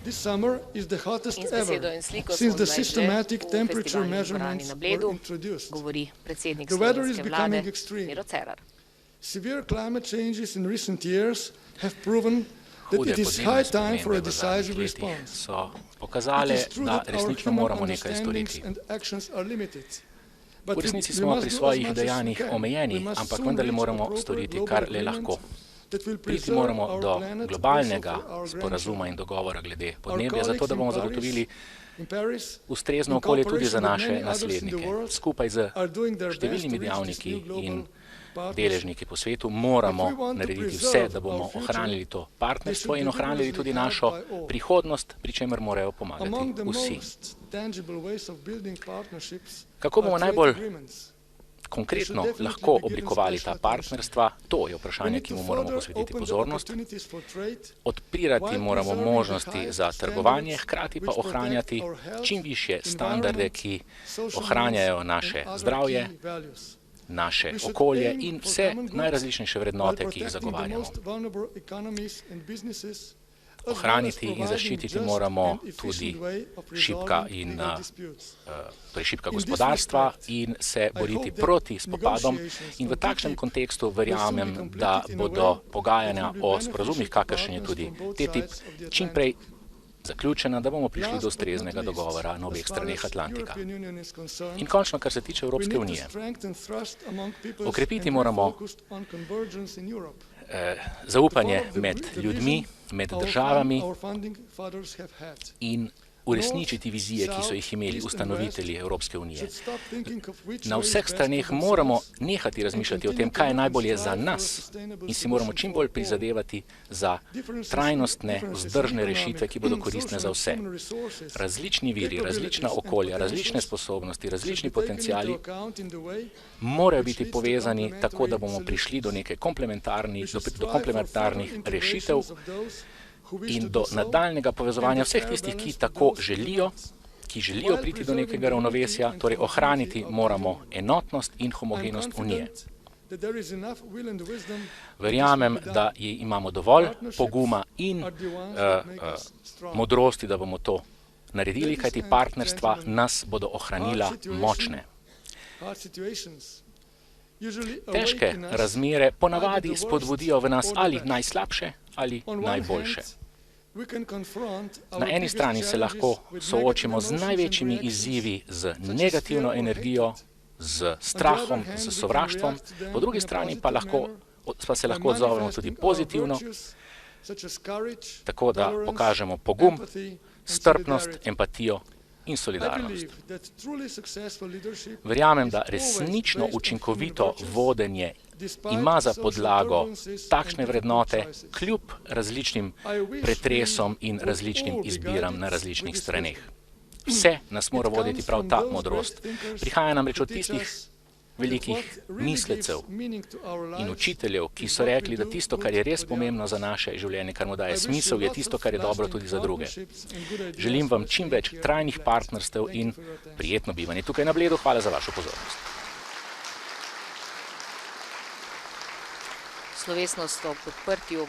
This summer is the hottest In z besedo ever in sliko since smo the zdaj že systematic v temperature festivalni dvorani measurements na were Bledu, introduced. govori predsednik The weather is slovenske becoming vlade extreme. Miro Cerar. Severe climate changes in recent years have proven that Hude it is podnebne high time for a spremembe v zadnjih decisive letih response. so It pokazale, is true da that our resnično human moramo nekaj understandings storiti. and actions are limited. V resnici smo pri svojih dejanjih omejeni, ampak vendarle moramo storiti, kar le lahko. Priti moramo do globalnega sporazuma in dogovora glede podnebja, zato da bomo zagotovili ustrezno okolje tudi za naše naslednike. Skupaj z številnimi dejavniki in deležniki po svetu moramo narediti vse, da bomo ohranili to partnerstvo in ohranili tudi našo prihodnost, pri čemer morajo pomagati vsi. Kako bomo najbolj konkretno lahko oblikovali ta partnerstva, to je vprašanje, ki mu moramo posvetiti pozornost. Odpirati moramo možnosti za trgovanje, hkrati pa ohranjati čim višje standarde, ki ohranjajo naše zdravje, naše okolje in vse najrazličnejše vrednote, ki jih zagovarjamo. Ohraniti in zaščititi moramo tudi šibka gospodarstva in se boriti proti spopadom. In v takšnem kontekstu verjamem, da bodo pogajanja o sporazumih, kakršen je tudi TTIP, čim prej zaključena, da bomo prišli do ustreznega dogovora na obeh straneh Atlantika. In končno, kar se tiče Evropske unije. Okrepiti moramo zaupanje med ljudmi, med državami in uresničiti vizije, ki so jih imeli ustanovitelji Evropske unije. Na vseh straneh moramo nehati razmišljati o tem, kaj je najbolje za nas in si moramo čim bolj prizadevati za trajnostne, vzdržne rešitve, ki bodo koristne za vse. Različni viri, različna okolja, različne sposobnosti, različni potenciali morajo biti povezani tako, da bomo prišli do nekaj komplementarnih rešitev in do nadaljnega povezovanja vseh tistih, ki tako želijo, ki želijo priti do nekega ravnovesja, torej ohraniti moramo enotnost in homogenost Unije. Verjamem, da imamo dovolj poguma in modrosti, da bomo to naredili, kajti partnerstva nas bodo ohranila močne. Težke razmere ponavadi spodbudijo v nas ali najslabše ali najboljše. Na eni strani se lahko soočimo z največjimi izzivi, z negativno energijo, z strahom, z sovraštvom, po drugi strani pa se lahko odzovemo tudi pozitivno, tako da pokažemo pogum, strpnost, empatijo in solidarnost. Verjamem, da resnično učinkovito vodenje ima za podlago takšne vrednote kljub različnim pretresom in različnim izbiram na različnih straneh. Vse nas mora voditi prav ta modrost. Prihaja namreč od tistih velikih mislecev in učiteljev, ki so rekli, da tisto, kar je res pomembno za naše življenje, kar mu daje smisel, je tisto, kar je dobro tudi za druge. Želim vam čim več trajnih partnerstev in prijetno bivanje tukaj na Bledu. Hvala za vašo pozornost. Slovesnost o podprtju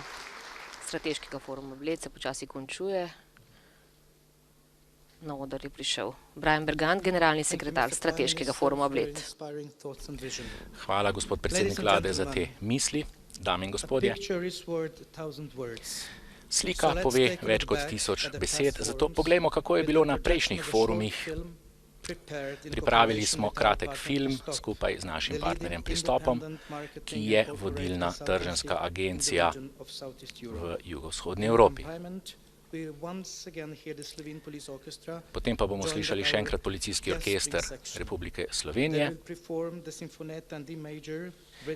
strateškega foruma Bled se počasi končuje. Na oder je prišel Brian Bergant, generalni sekretar strateškega foruma Bled. Hvala, gospod predsednik vlade, za te misli, dame in gospodje. Slika pove več kot 1000 besed, zato poglejmo, kako je bilo na prejšnjih forumih. Pripravili smo kratek film skupaj z našim partnerjem Pristopom, ki je vodilna trženjska agencija v jugovzhodni Evropi. Potem pa bomo slišali še enkrat policijski orkester Republike Slovenije.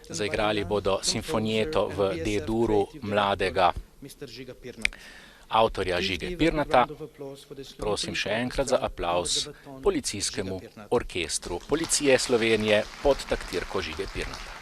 Zaigrali bodo simfonijeto v D-duru mladega avtorja Žige Pirnata. Prosim še enkrat za aplavz policijskemu orkestru Policije Slovenije pod taktirko Žige Pirnata.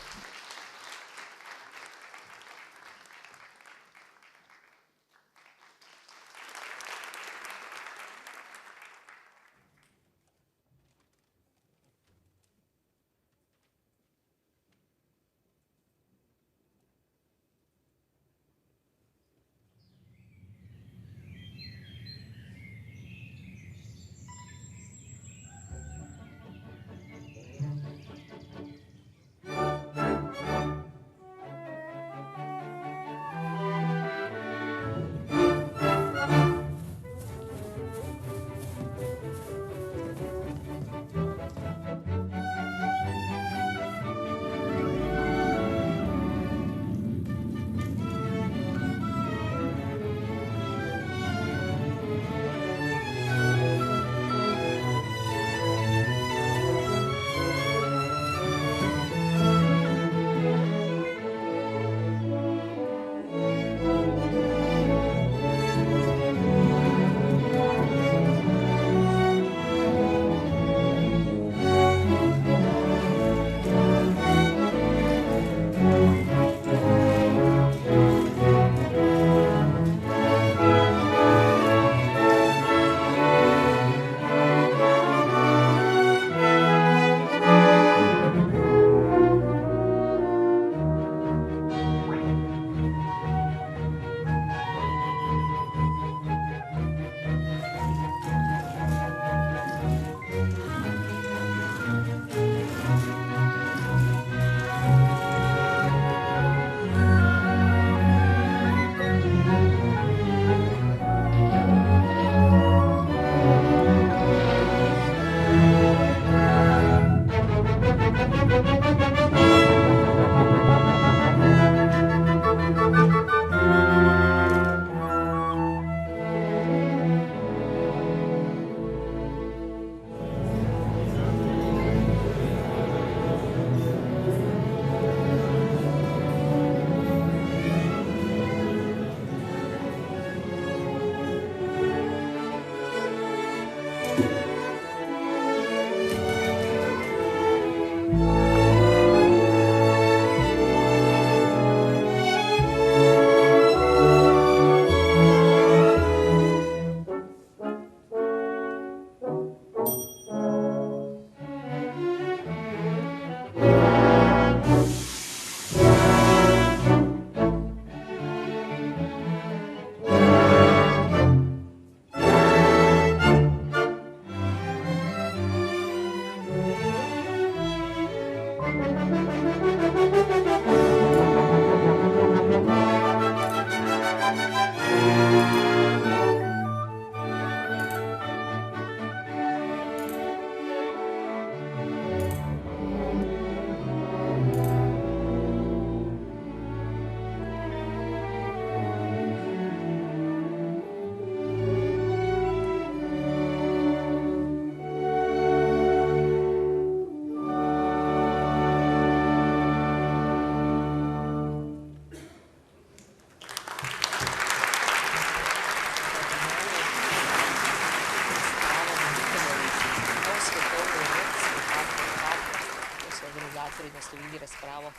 naslovili razpravo,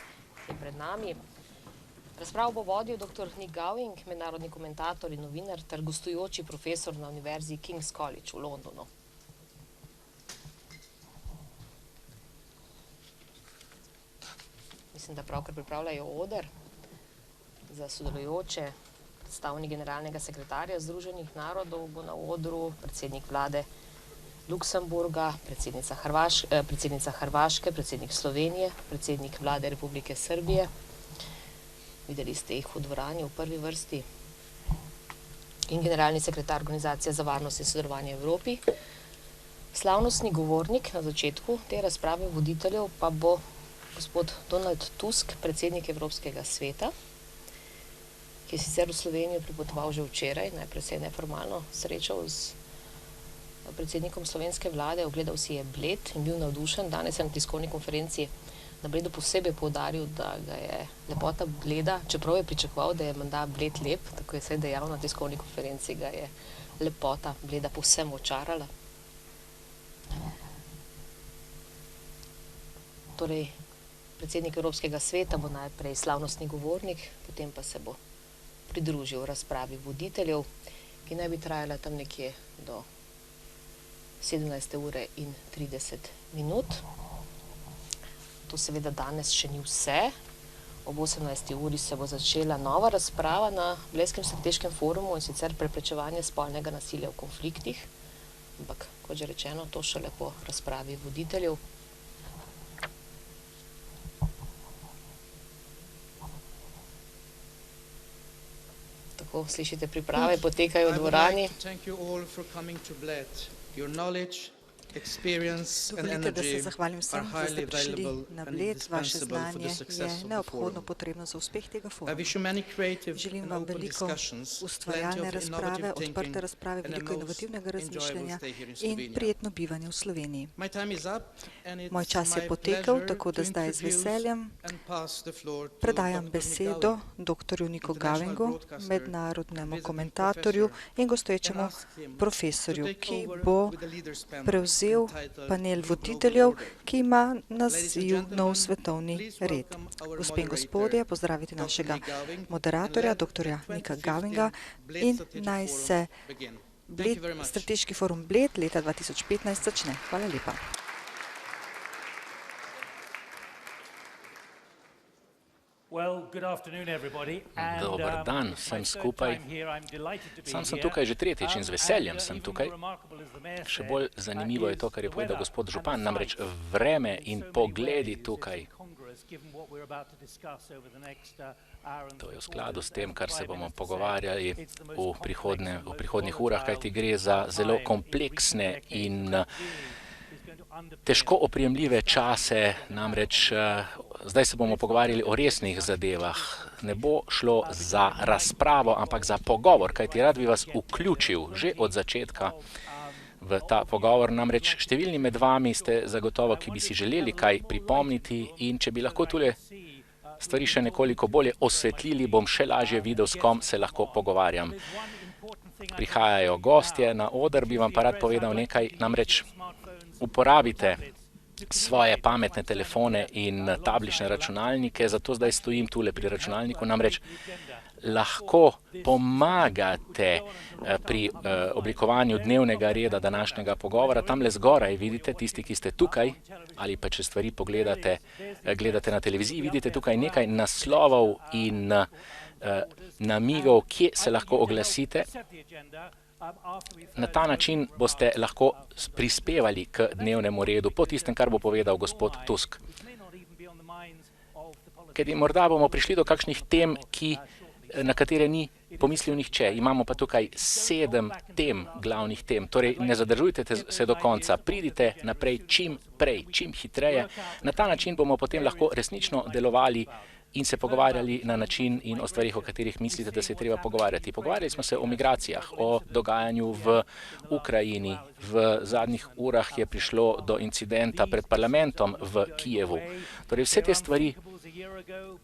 ki je pred nami. Razpravo bo vodil dr. Nick Gowing, mednarodni komentator in novinar ter gostujoči profesor na Univerzi King's College v Londonu. Mislim, da pravkar pripravljajo oder za sodelujoče. Predstavnik generalnega sekretarja Združenih narodov bo na odru, predsednik vlade Luksemburga, predsednica Hrvaške, predsednik Slovenije, predsednik vlade Republike Srbije. Videli ste jih v dvorani v prvi vrsti. In generalni sekretar Organizacije za varnost in sodelovanje v Evropi. Slavnostni govornik na začetku te razprave voditeljev pa bo gospod Donald Tusk, predsednik Evropskega sveta, ki je sicer v Slovenijo pripotoval že včeraj, najprej se je neformalno srečal s predsednikom slovenske vlade, ogledal si je Bled in bil navdušen. Danes je na tiskovni konferenci na Bledu posebej poudaril, da ga je lepota Bleda, čeprav je pričakoval, da je menda Bled lep, tako je se dejal na tiskovni konferenci, ga je lepota Bleda povsem očarala. Torej, predsednik Evropskega sveta bo najprej slavnostni govornik, potem pa se bo pridružil razpravi voditeljev, ki naj bi trajala tam nekje do 17:30. To seveda danes še ni vse. Ob 18. uri se bo začela nova razprava na Blejskem strateškem forumu, in sicer preprečevanje spolnega nasilja v konfliktih. Ampak, kot že rečeno, to šele po razpravi voditeljev. Tako, slišite, priprave potekajo v dvorani. Dovolite, da se zahvalim vsem, da ste prišli na Bled. Vaše znanje je neobhodno potrebno za uspeh tega foruma. Želim vam veliko ustvarjalne razprave, odprte razprave, veliko inovativnega razmišljanja in prijetno bivanje v Sloveniji. Moj čas je potekel, tako da zdaj z veseljem predajam besedo dr. Nicku Govingu, mednarodnemu komentatorju in gostoječemu profesorju, ki bo prevzel panel voditeljev, ki ima naziv Nov svetovni red. Gospe in gospodje, pozdravite našega moderatorja, dr. Nicka Govinga, in naj se strateški forum Bled leta 2015 začne. Hvala lepa. Dober dan vsem skupaj. Sam sem tukaj že tretjič in z veseljem sem tukaj. Še bolj zanimivo je to, kar je povedal gospod župan, namreč vreme in pogledi tukaj. To je v skladu s tem, kar se bomo pogovarjali v prihodnjih urah, kajti gre za zelo kompleksne in težko oprijemljive čase, namreč zdaj se bomo pogovarjali o resnih zadevah. Ne bo šlo za razpravo, ampak za pogovor, kajti rad bi vas vključil že od začetka v ta pogovor. Namreč številni med vami ste zagotovo, ki bi si želeli kaj pripomniti, in če bi lahko tule stvari še nekoliko bolje osvetlili, bom še lažje videl, s kom se lahko pogovarjam. prihajajo gostje na oder, bi vam pa rad povedal nekaj, namreč uporabite svoje pametne telefone in tablične računalnike, zato zdaj stojim tule pri računalniku, namreč lahko pomagate pri oblikovanju dnevnega reda današnjega pogovora. Tamle zgoraj vidite, tisti, ki ste tukaj, ali pa če stvari gledate na televiziji, vidite tukaj nekaj naslovov in namigov, kje se lahko oglasite. Na ta način boste lahko prispevali k dnevnemu redu po tistem, kar bo povedal gospod Tusk. Ker morda bomo prišli do kakšnih tem, na katere ni pomislil nihče. Imamo pa tukaj 7 tem, glavnih tem. Torej, ne zadržujte se do konca, pridite naprej čim prej, čim hitreje. Na ta način bomo potem lahko resnično delovali in se pogovarjali na način in o stvarih, o katerih mislite, da se je treba pogovarjati. Pogovarjali smo se o migracijah, o dogajanju v Ukrajini. V zadnjih urah je prišlo do incidenta pred parlamentom v Kijevu. Torej, vse te stvari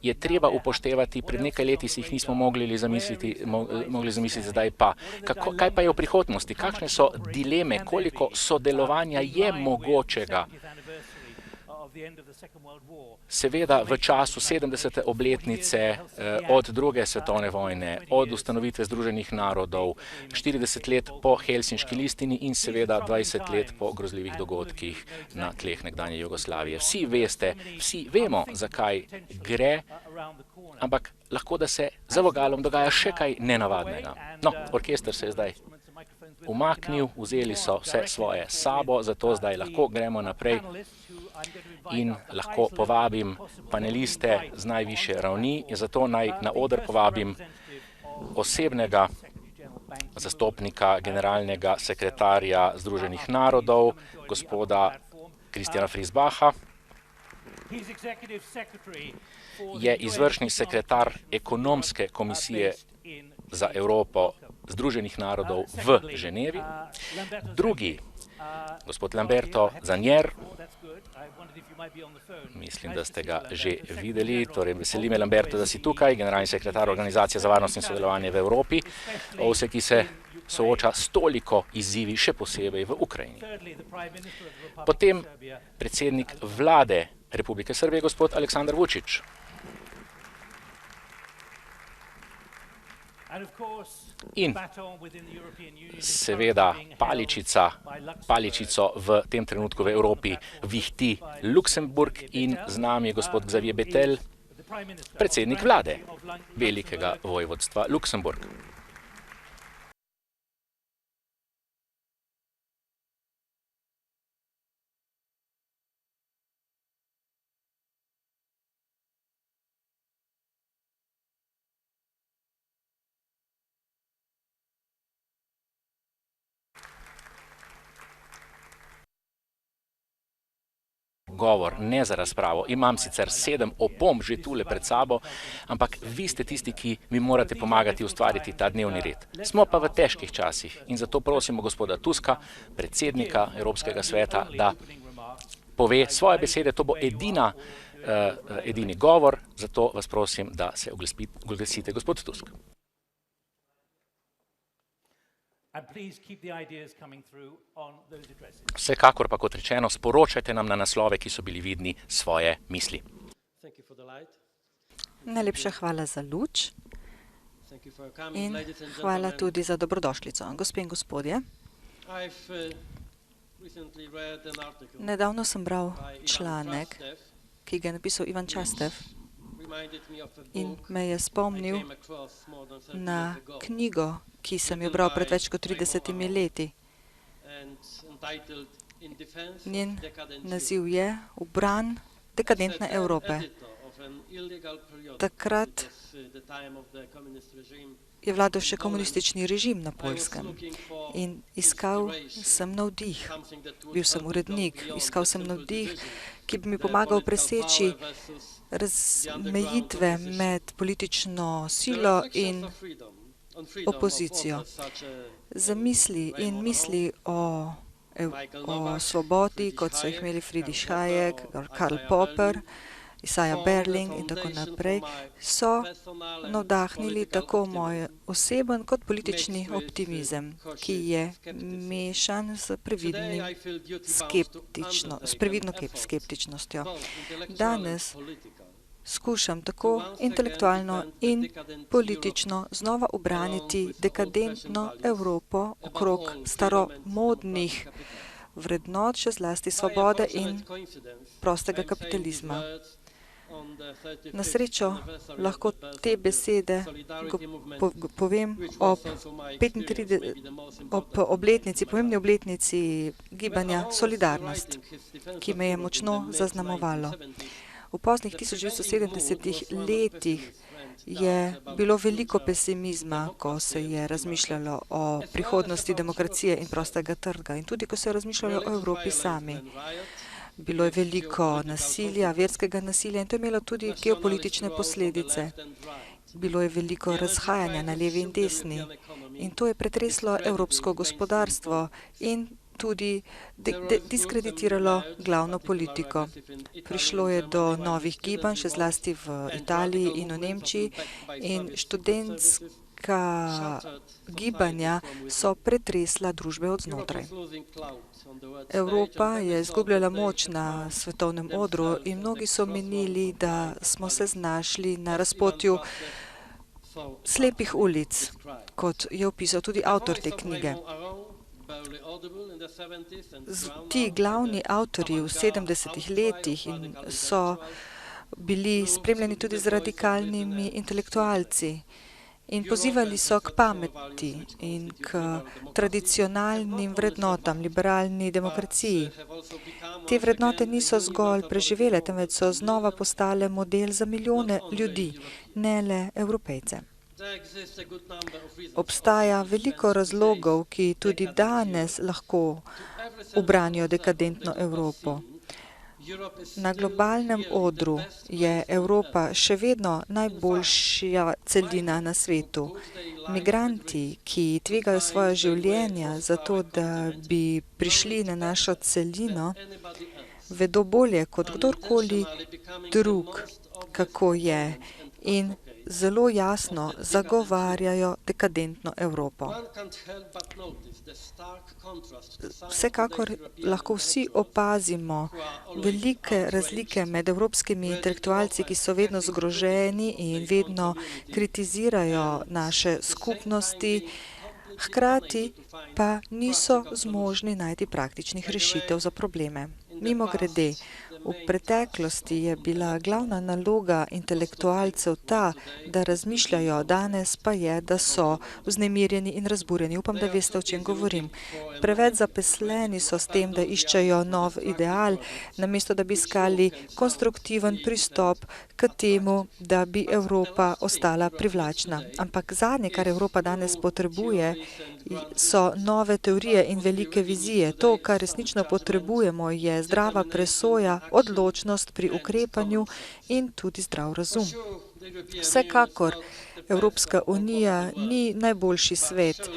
je treba upoštevati. Pred nekaj leti si jih nismo mogli zamisliti, zdaj pa. Kaj pa je v prihodnosti? Kakšne so dileme? Koliko sodelovanja je mogočega? Seveda v času 70. obletnice od druge svetovne vojne, od ustanovitve Združenih narodov, 40 let po Helsinški listini in seveda 20 let po grozljivih dogodkih na tleh nekdanje Jugoslavije. Vsi veste, vsi vemo, zakaj gre, ampak lahko, da se za vogalom dogaja še kaj nenavadnega. No, orkester se je zdaj umaknil, vzeli so vse svoje s sabo, zato zdaj lahko gremo naprej in lahko povabim paneliste z najvišje ravni. Zato naj na oder povabim osebnega zastopnika generalnega sekretarja Združenih narodov, gospoda Kristjana Frisbacha. Je izvršni sekretar ekonomske komisije za Evropo Združenih narodov v Ženevi. Drugi, gospod Lamberto Zanjer, mislim, da ste ga že videli, torej veseli me, Lamberto, da si tukaj, generalni sekretar Organizacije za varnost in sodelovanje v Evropi, vse, ki se sooča s toliko izzivi, še posebej v Ukrajini. Potem predsednik vlade Republike Srbije, gospod Aleksandar Vučić. In seveda paličico v tem trenutku v Evropi vihti Luksemburg in z nami je gospod Xavier Bettel, predsednik vlade Velikega vojvodstva Luksemburg. Govor, ne za razpravo. Imam sicer 7 opomb že tule pred sabo, ampak vi ste tisti, ki mi morate pomagati ustvariti ta dnevni red. Smo pa v težkih časih in zato prosimo gospoda Tuska, predsednika Evropskega sveta, da pove svoje besede. To bo edini govor, zato vas prosim, da se oglasite, gospod Tusk. Vsekakor pa, kot rečeno, sporočajte nam na naslove, ki so bili vidni, svoje misli. Najlepša hvala za luč in hvala tudi za dobrodošlico. Gospe in gospodje, nedavno sem bral članek, ki ga je napisal Ivan Častev in me je spomnil na knjigo, ki sem jo bral pred več kot 30 leti. Njen naziv je V bran dekadentne Evrope. Takrat je vladal še komunistični režim na Poljskem in iskal sem navdih. Bil sem urednik, iskal sem navdih, ki bi mi pomagal preseči razmejitve med politično silo in opozicijo. Zamisli in misli o svobodi, kot so jih imeli Friedrich Hayek, Karl Popper, Isaiah Berling in tako naprej, so navdahnili tako moj oseben kot politični optimizem, ki je mešan s previdno skeptičnostjo. Danes skušam tako intelektualno in politično znova ubraniti dekadentno Evropo okrog staromodnih vrednot, še zlasti svobode in prostega kapitalizma. Na srečo lahko te besede povem ob pomembni obletnici gibanja Solidarnost, ki me je močno zaznamovalo. V poznih 1970 letih je bilo veliko pesimizma, ko se je razmišljalo o prihodnosti demokracije in prostega trga in tudi, ko se je razmišljalo o Evropi sami. Bilo je veliko nasilja, verskega nasilja in to je imelo tudi geopolitične posledice. Bilo je veliko razhajanja na levi in desni in to je pretreslo evropsko gospodarstvo in tudi diskreditiralo glavno politiko. Prišlo je do novih gibanj, še zlasti v Italiji in v Nemčiji, in študentska gibanja so pretresla družbe od znotraj. Evropa je izgubljala moč na svetovnem odru in mnogi so menili, da smo se znašli na razpotju slepih ulic, kot je opisal tudi avtor te knjige. Ti glavni avtorji v 70-ih letih so bili spremljeni tudi z radikalnimi intelektualci in pozivali so k pameti in k tradicionalnim vrednotam, liberalni demokraciji. Te vrednote niso zgolj preživele, temveč so znova postale model za milijone ljudi, ne le Evropejce. Obstaja veliko razlogov, ki tudi danes lahko ubranijo dekadentno Evropo. Na globalnem odru je Evropa še vedno najboljša celina na svetu. Migranti, ki tvegajo svoja življenja zato, da bi prišli na našo celino, vedo bolje kot kdorkoli drug, kako je in zelo jasno zagovarjajo dekadentno Evropo. Vsekakor lahko vsi opazimo velike razlike med evropskimi intelektualci, ki so vedno zgroženi in vedno kritizirajo naše skupnosti, hkrati pa niso zmožni najti praktičnih rešitev za probleme. Mimogrede, v preteklosti je bila glavna naloga intelektualcev ta, da razmišljajo, danes pa je, da so vznemirjeni in razburjeni. Upam, da veste, o čem govorim. Preveč zaposleni so s tem, da iščejo nov ideal, namesto da bi iskali konstruktiven pristop k temu, da bi Evropa ostala privlačna. Ampak zadnje, kar Evropa danes potrebuje, so nove teorije in velike vizije. To, kar resnično potrebujemo, je zdrava presoja, odločnost pri ukrepanju in tudi zdrav razum. Vsekakor Evropska unija ni najboljši svet,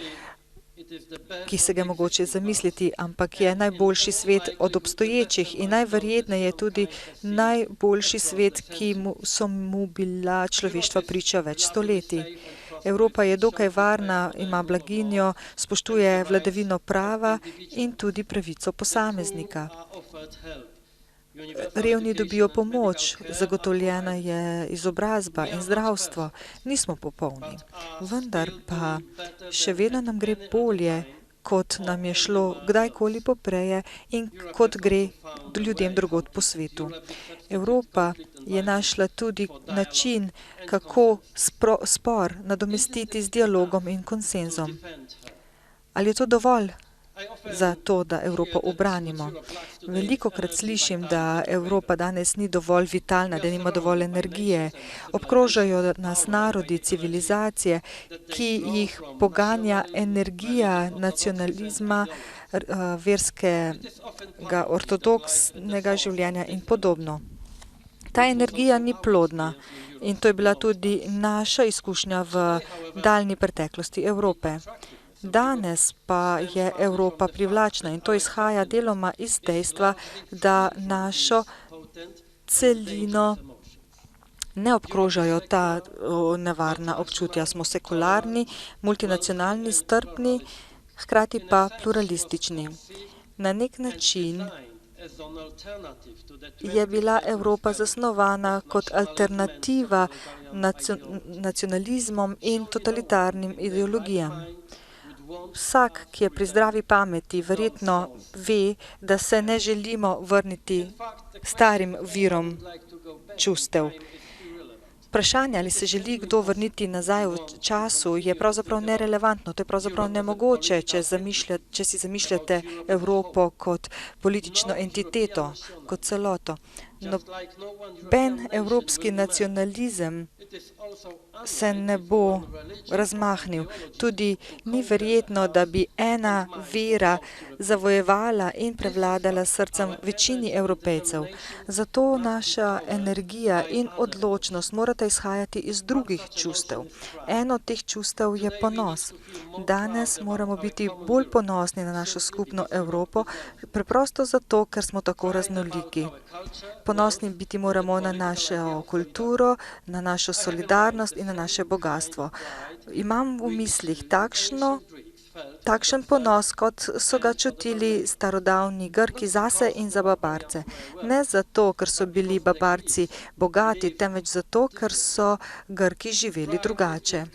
ki se ga mogoče zamisliti, ampak je najboljši svet od obstoječih in najverjetneje tudi najboljši svet, ki so mu bila človeštva priča več stoletij. Evropa je dokaj varna, ima blaginjo, spoštuje vladavino prava in tudi pravico posameznika. Revni dobijo pomoč, zagotovljena je izobrazba in zdravstvo. Nismo popolni, vendar pa še vedno nam gre bolje, kot nam je šlo kdajkoli popreje in kot gre ljudem drugod po svetu. Evropa je našla tudi način, kako spor nadomestiti z dialogom in konsenzom. Ali je to dovolj za to, da Evropo ubranimo? Velikokrat slišim, da Evropa danes ni dovolj vitalna, da nima dovolj energije. Obkrožajo nas narodi, civilizacije, ki jih poganja energija nacionalizma, verskega, ortodoksnega življenja in podobno. Ta energija ni plodna in to je bila tudi naša izkušnja v daljni preteklosti Evrope. Danes pa je Evropa privlačna in to izhaja deloma iz dejstva, da našo celino ne obkrožajo ta nevarna občutja. Smo sekularni, multinacionalni, strpni, hkrati pa pluralistični. Na nek način je bila Evropa zasnovana kot alternativa nacionalizmom in totalitarnim ideologijam. Vsak, ki je pri zdravi pameti, verjetno ve, da se ne želimo vrniti starim virom čustev. Vprašanje, ali se želi kdo vrniti nazaj v času, je pravzaprav nerelevantno. To je pravzaprav nemogoče, če si zamišljate Evropo kot politično entiteto, kot celoto. Noben evropski nacionalizem se ne bo razmahnil. Tudi ni verjetno, da bi ena vera zavojevala in prevladala srcem večini Evropejcev. Zato naša energija in odločnost morata izhajati iz drugih čustev. Eno od teh čustev je ponos. Danes moramo biti bolj ponosni na našo skupno Evropo, preprosto zato, ker smo tako raznoliki. Ponosni biti moramo na našo kulturo, na našo solidarnost in na naše bogatstvo. Imam v mislih takšen ponos, kot so ga čutili starodavni Grki zase in za Bavarce. Ne zato, ker so bili Bavarci bogati, temveč zato, ker so Grki živeli drugače.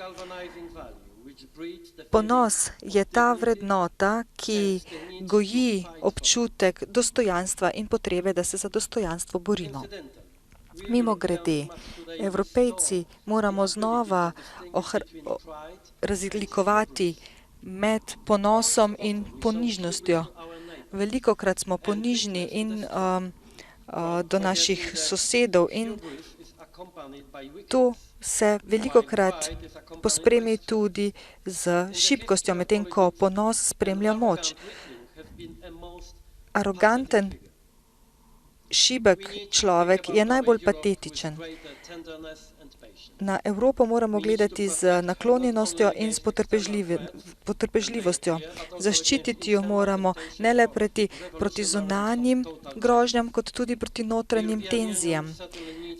Ponos je ta vrednota, ki goji občutek dostojanstva in potrebe, da se za dostojanstvo borimo. Mimogrede, Evropejci moramo znova razlikovati med ponosom in ponižnostjo. Velikokrat smo ponižni in do naših sosedov in to se velikokrat pospremi tudi z šibkostjo, medtem ko ponos spremlja moč. Aroganten, šibek človek je najbolj patetičen. Na Evropo moramo gledati z naklonjenostjo in s potrpežljivostjo. Zaščititi jo moramo ne le proti zunanjim grožnjam, kot tudi proti notranjim tenzijam.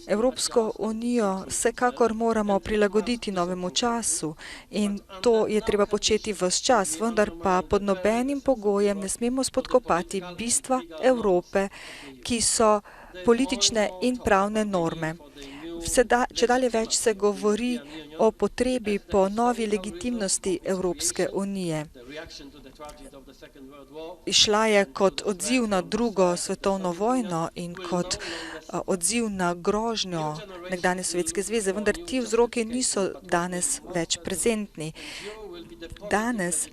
Evropsko unijo vsekakor moramo prilagoditi novemu času in to je treba početi ves čas, vendar pa pod nobenim pogojem ne smemo spodkopati bistva Evrope, ki so politične in pravne norme. Čedalje več se govori o potrebi po novi legitimnosti Evropske unije. Išla je kot odziv na drugo svetovno vojno in kot odziv na grožnjo nekdanje Sovjetske zveze, vendar ti vzroki niso danes več prezentni. Danes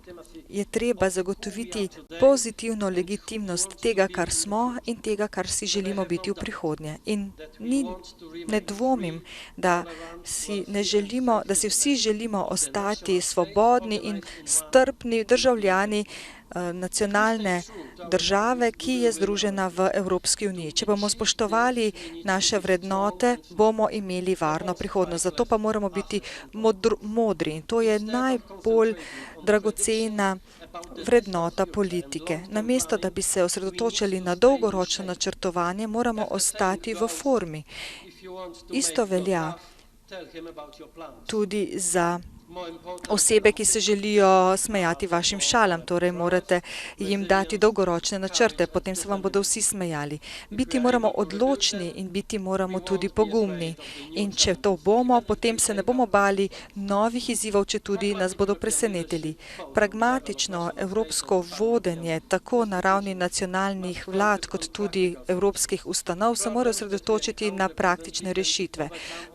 je treba zagotoviti pozitivno legitimnost tega, kar smo in tega, kar si želimo biti v prihodnje. In ne dvomim, da si vsi želimo ostati svobodni in strpni državljani nacionalne države, ki je združena v Evropski uniji. Če bomo spoštovali naše vrednote, bomo imeli varno prihodnost. Zato pa moramo biti modri. To je najbolj dragocena vrednota politike. Namesto, da bi se osredotočili na dolgoročno načrtovanje, moramo ostati v formi. Isto velja tudi za osebe, ki se želijo smejati vašim šalam, torej morate jim dati dolgoročne načrte, potem se vam bodo vsi smejali. Biti moramo odločni in biti moramo tudi pogumni. In če to bomo, potem se ne bomo bali novih izzivov, če tudi nas bodo presenetili. Pragmatično evropsko vodenje, tako na ravni nacionalnih vlad, kot tudi evropskih ustanov, se mora osredotočiti na praktične rešitve.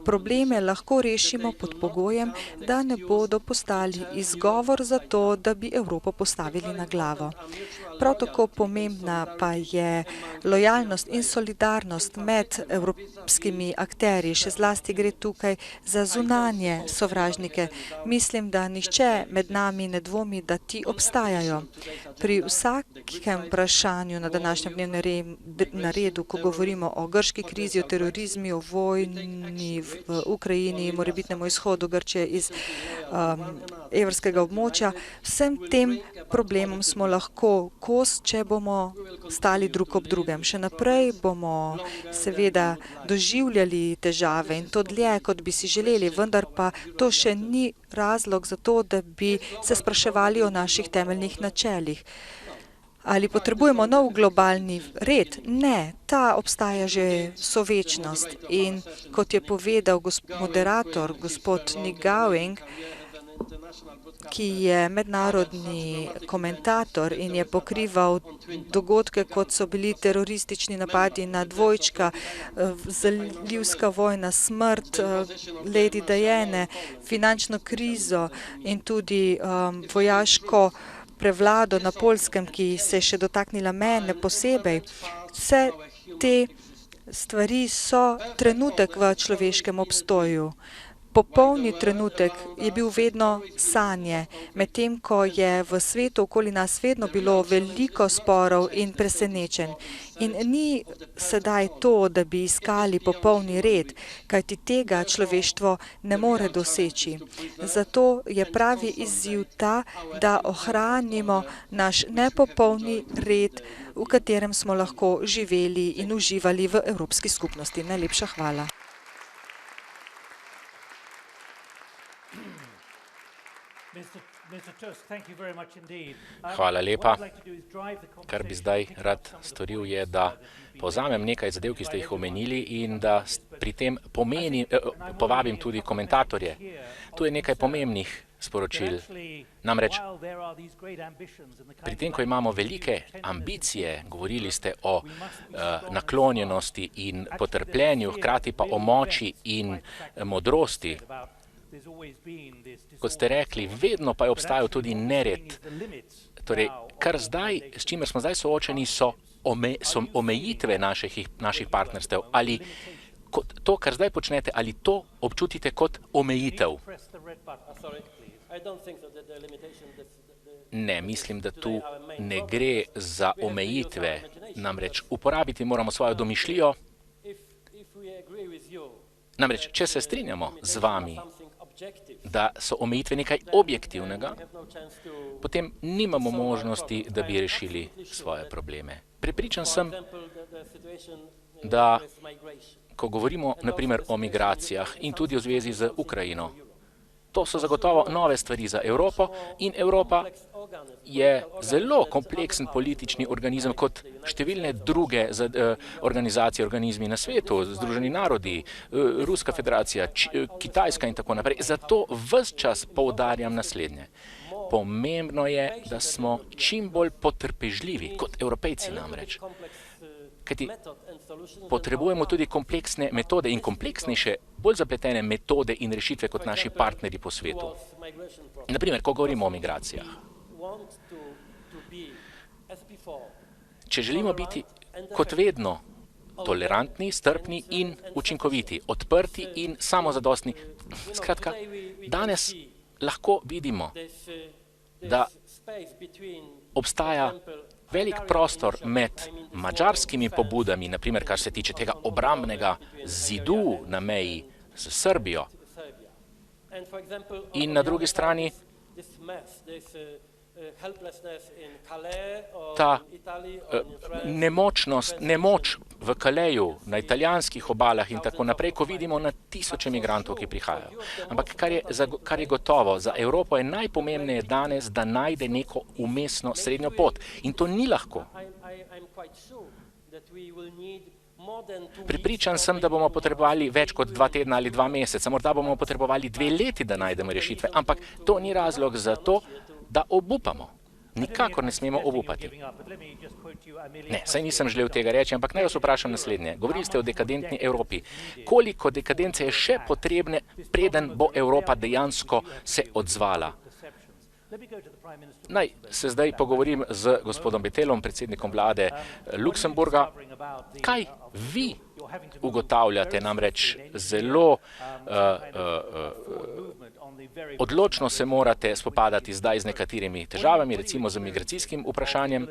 Probleme lahko rešimo pod pogojem, da ne bodo postali izgovor za to, da bi Evropo postavili na glavo. Prav tako pomembna pa je lojalnost in solidarnost med evropskimi akterji. Še zlasti gre tukaj za zunanje sovražnike. Mislim, da nihče med nami ne dvomi, da ti obstajajo. Pri vsakem vprašanju na današnjem dnevnem redu, ko govorimo o grški krizi, o terorizmu, o vojni v Ukrajini, morebitnemu izhodu Grčije iz evrskega območja. Vsem tem problemom smo lahko kos, če bomo stali drug ob drugem. Še naprej bomo seveda doživljali težave in to dlje, kot bi si želeli, vendar pa to še ni razlog za to, da bi se spraševali o naših temeljnih načelih. Ali potrebujemo nov globalni red? Ne, ta obstaja že vso večnost. In kot je povedal moderator, gospod Nick Gowing, ki je mednarodni komentator in je pokrival dogodke, kot so bili teroristični napadi na dvojčka, zalivska vojna, smrt Lady Diane, finančno krizo in tudi vojaško prevlado na Poljskem, ki se je še dotaknila mene posebej. Vse te stvari so trenutek v človeškem obstoju. Popolni trenutek je bil vedno sanje, medtem ko je v svetu okoli nas vedno bilo veliko sporov in presenečenj. In ni sedaj to, da bi iskali popolni red, kajti tega človeštvo ne more doseči. Zato je pravi izziv ta, da ohranimo naš nepopolni red, v katerem smo lahko živeli in uživali v Evropski skupnosti. Najlepša hvala. Hvala lepa. Kar bi zdaj rad storil je, da povzamem nekaj zadev, ki ste jih omenili in da pri tem povabim tudi komentatorje. Tu je nekaj pomembnih sporočil. Namreč, pri tem, ko imamo velike ambicije, govorili ste o naklonjenosti in potrpljenju, hkrati pa o moči in modrosti. Kot ste rekli, vedno pa je obstajal tudi nered. Torej, kar zdaj, s čimer smo zdaj soočeni, so omejitve naših partnerstev. Ali to, kar zdaj počnete, ali to občutite kot omejitev? Ne, mislim, da tu ne gre za omejitve. Namreč, uporabiti moramo svojo domišljijo. Namreč, če se strinjamo z vami, da so omejitve nekaj objektivnega, potem nimamo možnosti, da bi rešili svoje probleme. Prepričan sem, da ko govorimo naprimer o migracijah in tudi v zvezi z Ukrajino, to so zagotovo nove stvari za Evropo in Evropa je zelo kompleksen politični organizem kot številne druge organizacije, organizmi na svetu, Združeni narodi, Ruska federacija, Kitajska in tako naprej. Zato ves čas poudarjam naslednje. Pomembno je, da smo čim bolj potrpežljivi, kot Evropejci namreč. Kajti potrebujemo tudi kompleksne metode in kompleksnejše, bolj zapletene metode in rešitve kot naši partnerji po svetu. Naprimer, ko govorimo o migracijah. Če želimo biti kot vedno tolerantni, strpni in učinkoviti, odprti in samozadostni, skratka, danes lahko vidimo, da obstaja velik prostor med madžarskimi pobudami, naprimer, kar se tiče tega obrambnega zidu na meji s Srbijo. In na drugi strani ta nemoč v Kaleju, na italijanskih obalah in tako naprej, ko vidimo na tisoče migrantov, ki prihajajo. Ampak kar je gotovo, za Evropo je najpomembneje danes, da najde neko umestno srednjo pot. In to ni lahko. Pripričan sem, da bomo potrebovali več kot 2 tedna ali 2 meseca, morda bomo potrebovali 2 leti, da najdemo rešitve, ampak to ni razlog za to, da obupamo. Nikakor ne smemo obupati. Ne, saj nisem želel tega reči, ampak naj vas vprašam naslednje. Govorili ste o dekadentni Evropi. Koliko dekadence je še potrebne, preden bo Evropa dejansko se odzvala? Naj se zdaj pogovorim z gospodom Bettelom, predsednikom vlade Luksemburga. Kaj vi ugotavljate? Namreč zelo odločno se morate spopadati zdaj z nekaterimi težavami, recimo z migracijskim vprašanjem.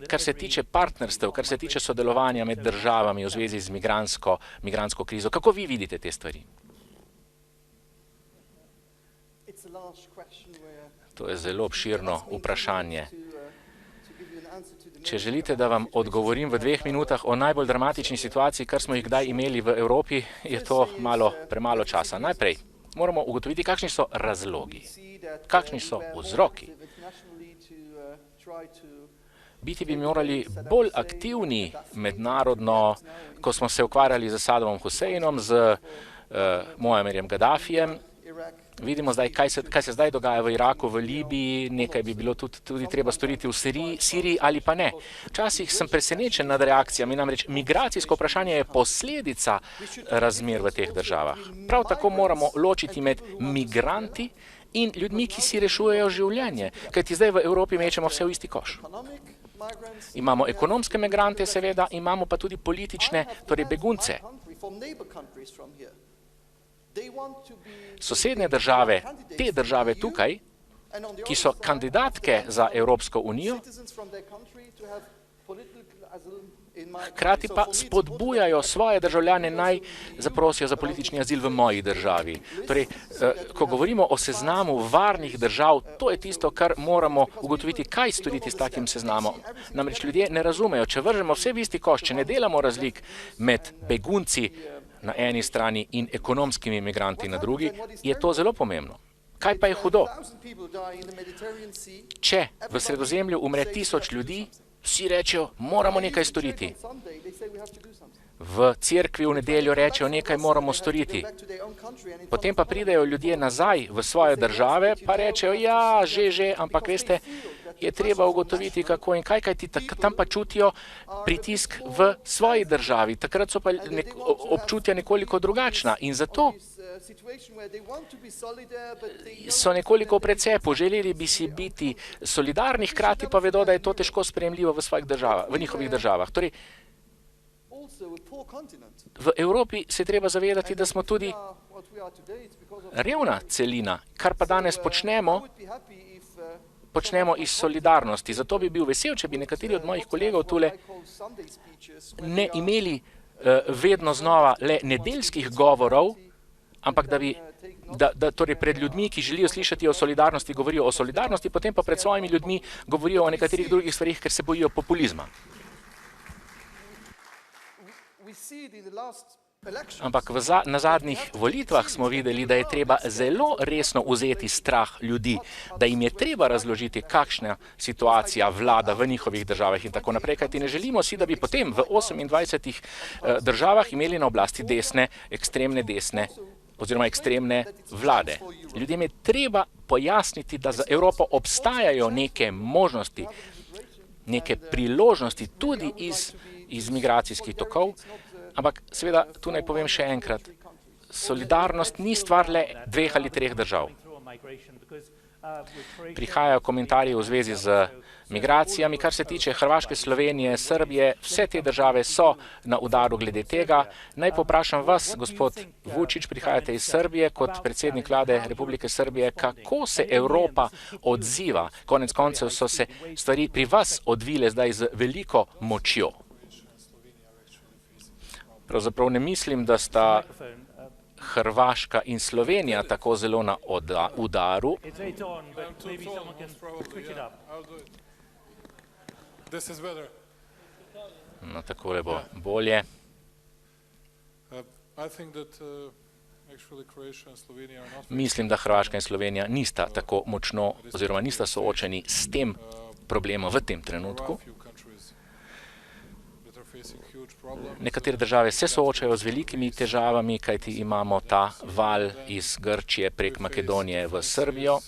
Kar se tiče partnerstev, kar se tiče sodelovanja med državami v zvezi z migransko krizo, kako vi vidite te stvari? To je zelo obširno vprašanje. Če želite, da vam odgovorim v 2 minutah o najbolj dramatični situaciji, kar smo jih kdaj imeli v Evropi, je to premalo časa. Najprej moramo ugotoviti, kakšni so razlogi, kakšni so vzroki. Biti bi morali bolj aktivni mednarodno, ko smo se ukvarjali z Sadamom Huseinom, z Muammarjem Gaddafijem. Vidimo zdaj, kaj se zdaj dogaja v Iraku, v Libiji, nekaj bi bilo tudi treba storiti v Siriji ali pa ne. Včasih sem presenečen nad reakcijami, namreč migracijsko vprašanje je posledica razmer v teh državah. Prav tako moramo ločiti med migranti in ljudmi, ki si rešujejo življenje, kajti zdaj v Evropi mečemo vse v isti koš. Imamo ekonomske migrante, seveda, imamo pa tudi politične, torej begunce. Sosednje države, te države tukaj, ki so kandidatke za Evropsko unijo, hkrati pa spodbujajo svoje državljane naj zaprosijo za politični azil v moji državi. Torej, ko govorimo o seznamu varnih držav, to je tisto, kar moramo ugotoviti, kaj storiti s takim seznamom. Namreč ljudje ne razumejo, če vržemo vse v isti koš, če ne delamo razlik med begunci na eni strani in ekonomskimi imigranti na drugi, je to zelo pomembno. Kaj pa je hudo? Če v Sredozemlju umre 1000 ljudi, vsi rečejo, moramo nekaj storiti. V cerkvi v nedeljo rečejo, nekaj moramo storiti. Potem pa pridejo ljudje nazaj v svoje države, pa rečejo, ja, že, ampak veste, je treba ugotoviti, kako in kaj ti tam pa čutijo pritisk v svoji državi. Takrat so pa občutja nekoliko drugačna in zato so nekoliko v precepu. Želeli bi si biti solidarni, hkrati pa vedo, da je to težko sprejemljivo v svojih državah, v njihovih državah. Torej, v Evropi se treba zavedati, da smo tudi revna celina, kar pa danes počnemo iz solidarnosti. Zato bi bil vesel, če bi nekateri od mojih kolegov tule ne imeli vedno znova le nedeljskih govorov, ampak da bi torej pred ljudmi, ki želijo slišati o solidarnosti, govorijo o solidarnosti, potem pa pred svojimi ljudmi govorijo o nekaterih drugih stvarih, ker se bojijo populizma. Ampak na zadnjih volitvah smo videli, da je treba zelo resno vzeti strah ljudi, da jim je treba razložiti, kakšna situacija vlada v njihovih državah in tako naprej, kajti ne želimo si, da bi potem v 28 državah imeli na oblasti ekstremne desne oziroma ekstremne vlade. Ljudem je treba pojasniti, da za Evropo obstajajo neke možnosti, neke priložnosti tudi iz migracijskih tokov. Ampak seveda, tu naj povem še enkrat, solidarnost ni stvar le 2 ali 3 držav. Prihajajo komentarji v zvezi z migracijami, kar se tiče Hrvaške, Slovenije, Srbije, vse te države so na udaru glede tega. Naj poprašam vas, gospod Vučić, prihajate iz Srbije kot predsednik vlade Republike Srbije, kako se Evropa odziva? Konec koncev so se stvari pri vas odvile zdaj z veliko močjo. Pravzaprav ne mislim, da sta Hrvaška in Slovenija tako zelo na udaru. No, takole bo bolje. Mislim, da Hrvaška in Slovenija nista tako močno oziroma nista soočeni s tem problemom v tem trenutku. Nekatere države se soočajo z velikimi težavami, kajti imamo ta val iz Grčije prek Makedonije v Srbijo,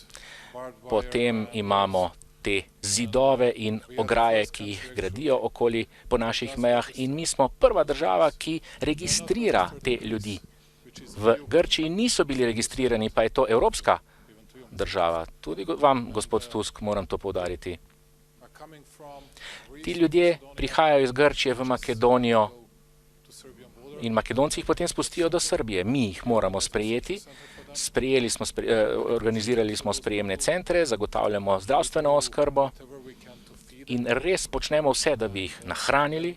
potem imamo te zidove in ograje, ki jih gradijo okoli po naših mejah in mi smo prva država, ki registrira te ljudi. V Grčiji niso bili registrirani, pa je to evropska država. Tudi vam, gospod Tusk, moram to poudariti. Ti ljudje prihajajo iz Grčije v Makedonijo in Makedonci jih potem spustijo do Srbije. Mi jih moramo sprejeti. Organizirali smo sprejemne centre, zagotavljamo zdravstveno oskrbo in res počnemo vse, da bi jih nahranili.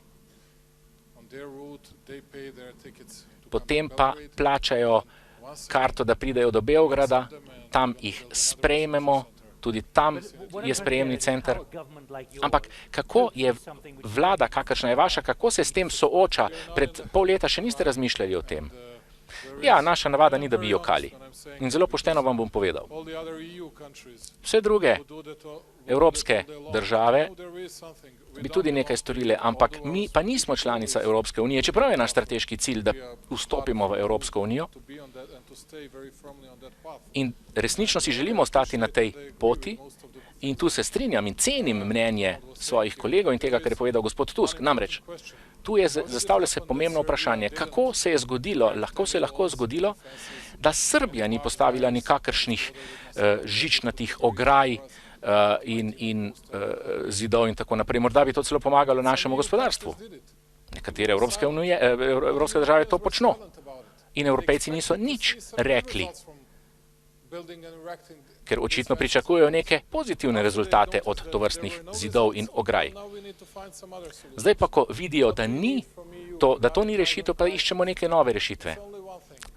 Potem pa plačajo karto, da pridejo do Beograda, tam jih sprejmemo, tudi tam je sprejemni center. Ampak kako je vlada, kakršna je vaša, kako se s tem sooča? Pred pol leta še niste razmišljali o tem. Ja, naša navada ni, da bi jokali. In zelo pošteno vam bom povedal. Vse druge evropske države bi tudi nekaj storile, ampak mi pa nismo članica Evropske unije, čeprav je naš strateški cilj, da vstopimo v Evropsko unijo. In resnično si želimo ostati na tej poti in tu se strinjam in cenim mnenje svojih kolegov in tega, kar je povedal gospod Tusk. Namreč, tu je zastavlja se pomembno vprašanje, kako se je zgodilo, lahko zgodilo, da Srbija ni postavila nikakršnih žičnatih ograj in zidov in tako naprej. Morda bi to celo pomagalo našemu gospodarstvu. Nekatere evropske države to počno. In Evropejci niso nič rekli, ker očitno pričakujejo neke pozitivne rezultate od tovrstnih zidov in ograj. Zdaj pa, ko vidijo, da to ni rešitev, pa iščemo neke nove rešitve.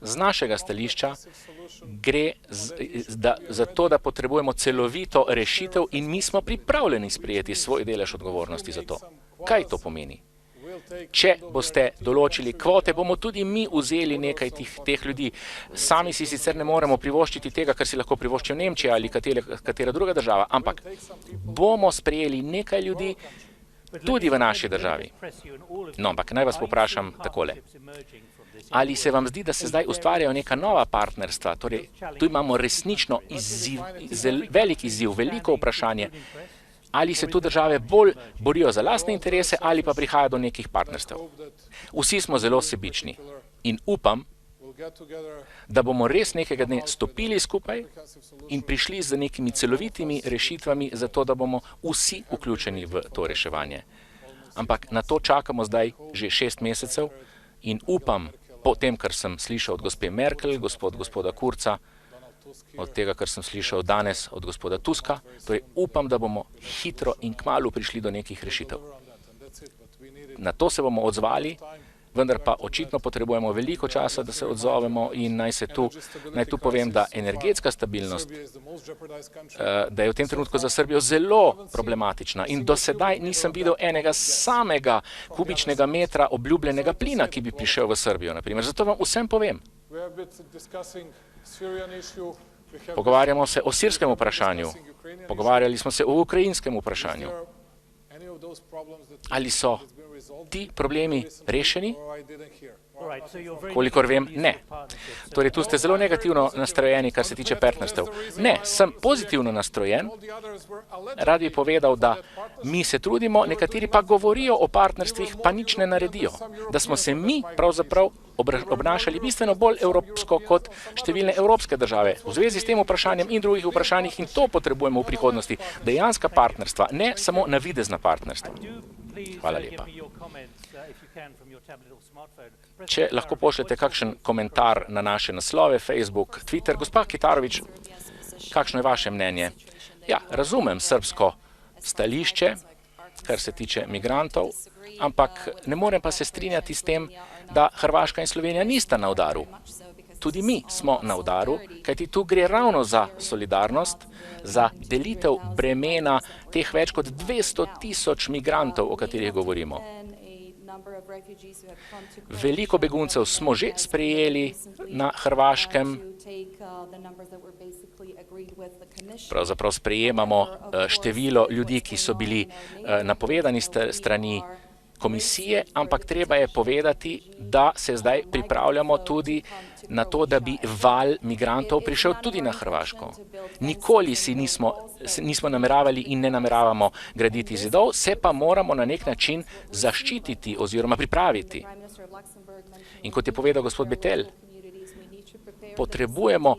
Z našega stališča gre za to, da potrebujemo celovito rešitev in mi smo pripravljeni sprejeti svoj delež odgovornosti za to. Kaj to pomeni? Če boste določili kvote, bomo tudi mi vzeli nekaj teh ljudi. Sami si sicer ne moremo privoščiti tega, kar si lahko privoščijo Nemčija ali katera druga država, ampak bomo sprejeli nekaj ljudi tudi v naši državi. No, ampak naj vas poprašam takole. Ali se vam zdi, da se zdaj ustvarjajo neka nova partnerstva? Torej, tu imamo resnično velik izziv, veliko vprašanje. Ali se tu države bolj borijo za lastne interese ali pa prihaja do nekih partnerstev. Vsi smo zelo sebični in upam, da bomo res nekega dne stopili skupaj in prišli z nekimi celovitimi rešitvami za to, da bomo vsi vključeni v to reševanje. Ampak na to čakamo zdaj že 6 mesecev in upam, po tem, kar sem slišal od gospe Merkel, gospoda Kurza, od tega, kar sem slišal danes od gospoda Tuska, torej upam, da bomo hitro in kmalu prišli do nekih rešitev. Na to se bomo odzvali, vendar pa očitno potrebujemo veliko časa, da se odzovemo in naj tu povem, da energetska stabilnost, da je v tem trenutku za Srbijo zelo problematična in do sedaj nisem videl enega samega kubičnega metra obljubljenega plina, ki bi prišel v Srbijo, naprimer. Zato vam vsem povem. Pogovarjamo se o sirskem vprašanju, pogovarjali smo se o ukrajinskem vprašanju. Ali so ti problemi rešeni? Kolikor vem, ne. Torej, tu ste zelo negativno nastrojeni, kar se tiče partnerstev. Ne, sem pozitivno nastrojen. Rad bi povedal, da mi se trudimo, nekateri pa govorijo o partnerstvih, pa nič ne naredijo. Da smo se mi pravzaprav obnašali bistveno bolj evropsko kot številne evropske države. V zvezi s tem vprašanjem in drugih vprašanjih in to potrebujemo v prihodnosti. Dejanska partnerstva, ne samo navidezna partnerstva. Hvala lepa. Če lahko pošljete kakšen komentar na naše naslove, Facebook, Twitter. Gospa Kitarović, kakšno je vaše mnenje? Ja, razumem srbsko stališče, kar se tiče migrantov, ampak ne morem pa se strinjati s tem, da Hrvaška in Slovenija nista na udaru. Tudi mi smo na udaru, kajti tu gre ravno za solidarnost, za delitev bremena teh več kot 200 000 migrantov, o katerih govorimo. Veliko beguncev smo že sprejeli na Hrvaškem. Pravzaprav sprejemamo število ljudi, ki so bili napovedani strani komisije, ampak treba je povedati, da se zdaj pripravljamo tudi na to, da bi val migrantov prišel tudi na Hrvaško. Nikoli si nismo nameravali in ne nameravamo graditi zidov, se pa moramo na nek način zaščititi oziroma pripraviti. In kot je povedal gospod Betel,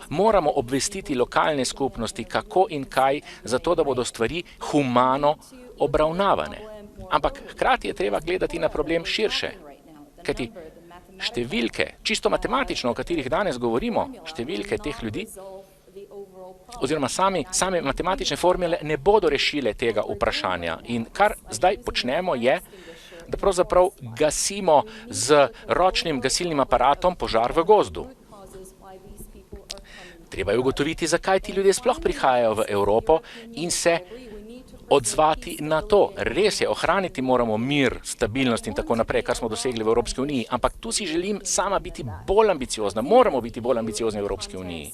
moramo obvestiti lokalne skupnosti, kako in kaj, zato da bodo stvari humano obravnavane. Ampak hkrati je treba gledati na problem širše, kajti številke, čisto matematično, o katerih danes govorimo, številke teh ljudi, oziroma same matematične formule ne bodo rešile tega vprašanja. In kar zdaj počnemo je, da pravzaprav gasimo z ročnim gasilnim aparatom požar v gozdu. Treba je ugotoviti, zakaj ti ljudje sploh prihajajo v Evropo in se odzvati na to. Res je, ohraniti moramo mir, stabilnost in tako naprej, kar smo dosegli v Evropski uniji, ampak tu si želim sama biti bolj ambiciozna, moramo biti bolj ambiciozni v Evropski uniji.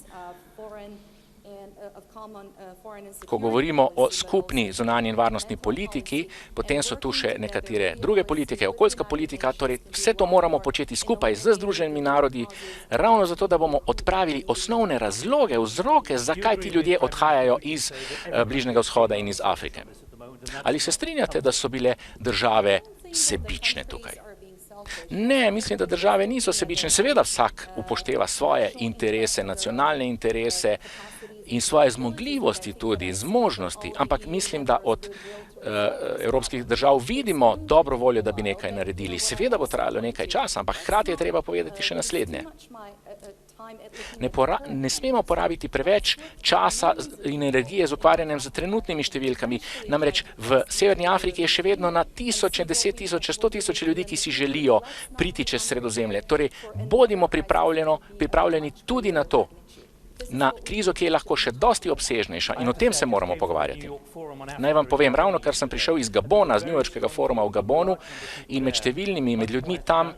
Ko govorimo o skupni zunanji in varnostni politiki, potem so tu še nekatere druge politike, okoljska politika, torej vse to moramo početi skupaj z Združenimi narodi, ravno zato, da bomo odpravili osnovne razloge, vzroke, zakaj ti ljudje odhajajo iz Bližnjega vzhoda in iz Afrike. Ali se strinjate, da so bile države sebične tukaj? Ne, mislim, da države niso sebične. Seveda vsak upošteva svoje interese, nacionalne interese in svoje zmogljivosti tudi, zmožnosti, ampak mislim, da od evropskih držav vidimo dobro voljo, da bi nekaj naredili. Seveda bo trajalo nekaj časa, ampak hkrati je treba povedati še naslednje. Ne smemo porabiti preveč časa in energije z ukvarjanjem z trenutnimi številkami. Namreč v Severni Afriki je še vedno na tisoče, 10 tisoče, 100 tisoče ljudi, ki si želijo priti čez Sredozemlje. Torej, bodimo pripravljeni tudi na to, na krizo, ki je lahko še dosti obsežnejša in o tem se moramo pogovarjati. Naj vam povem, ravno kar sem prišel iz Gabona, z Newyorškega foruma v Gabonu in med številnimi, med ljudmi tam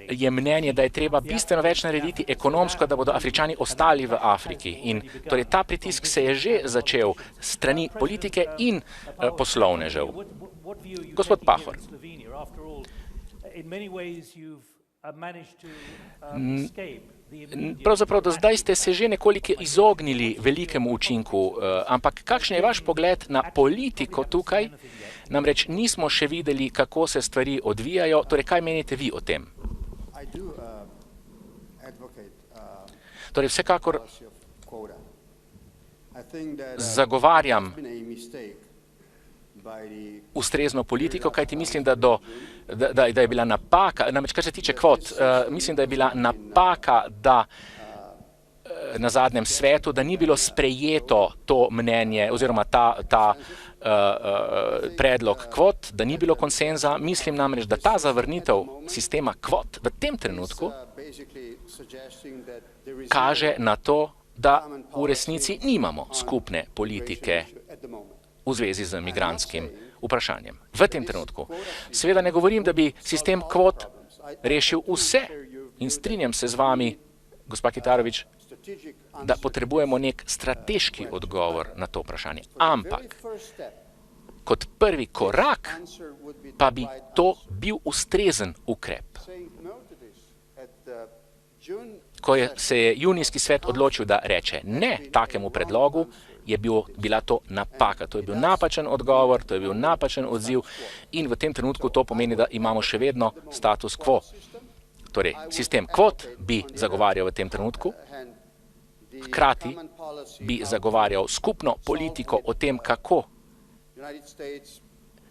je mnenje, da je treba bistveno več narediti ekonomsko, da bodo Afričani ostali v Afriki. In torej ta pritisk se je že začel strani politike in poslovnežev. Gospod Pahor. Pravzaprav do zdaj ste se že nekoliko izognili velikemu učinku, ampak kakšen je vaš pogled na politiko tukaj? Namreč nismo še videli, kako se stvari odvijajo. Torej, kaj menite vi o tem? Torej, vsekakor zagovarjam ustrezno politiko, kajti mislim, da je bila napaka, namreč kar se tiče kvot, mislim, da je bila napaka, da na zadnjem svetu, da ni bilo sprejeto to mnenje oziroma ta predlog kvot, da ni bilo konsenza. Mislim namreč, da ta zavrnitev sistema kvot v tem trenutku kaže na to, da v resnici nimamo skupne politike v zvezi z migrantskim vprašanjem. V tem trenutku. Seveda ne govorim, da bi sistem kvot rešil vse in strinjam se z vami, gospa Kitarović, da potrebujemo nek strateški odgovor na to vprašanje. Ampak kot prvi korak pa bi to bil ustrezen ukrep. Ko se je junijski svet odločil, da reče ne takemu predlogu, je bila to napaka. To je bil napačen odgovor, to je bil napačen odziv in v tem trenutku to pomeni, da imamo še vedno status quo. Torej, sistem kvot bi zagovarjal v tem trenutku, hkrati bi zagovarjal skupno politiko o tem, kako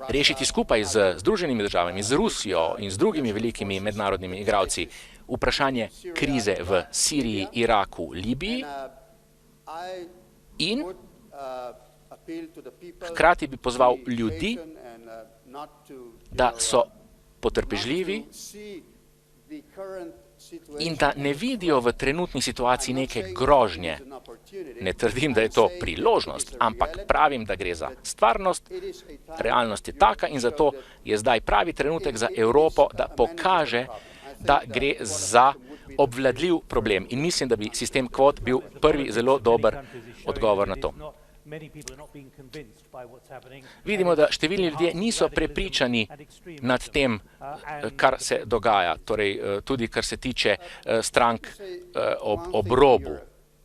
rešiti skupaj z Združenimi državami, z Rusijo in z drugimi velikimi mednarodnimi igralci vprašanje krize v Siriji, Iraku, Libiji in hkrati bi pozval ljudi, da so potrpežljivi in da ne vidijo v trenutni situaciji neke grožnje. Ne trdim, da je to priložnost, ampak pravim, da gre za stvarnost, realnost je taka in zato je zdaj pravi trenutek za Evropo, da pokaže, da gre za obvladljiv problem. In mislim, da bi sistem kvot bil prvi zelo dober odgovor na to. Vidimo, da številni ljudje niso prepričani nad tem, kar se dogaja, torej tudi kar se tiče strank ob robu.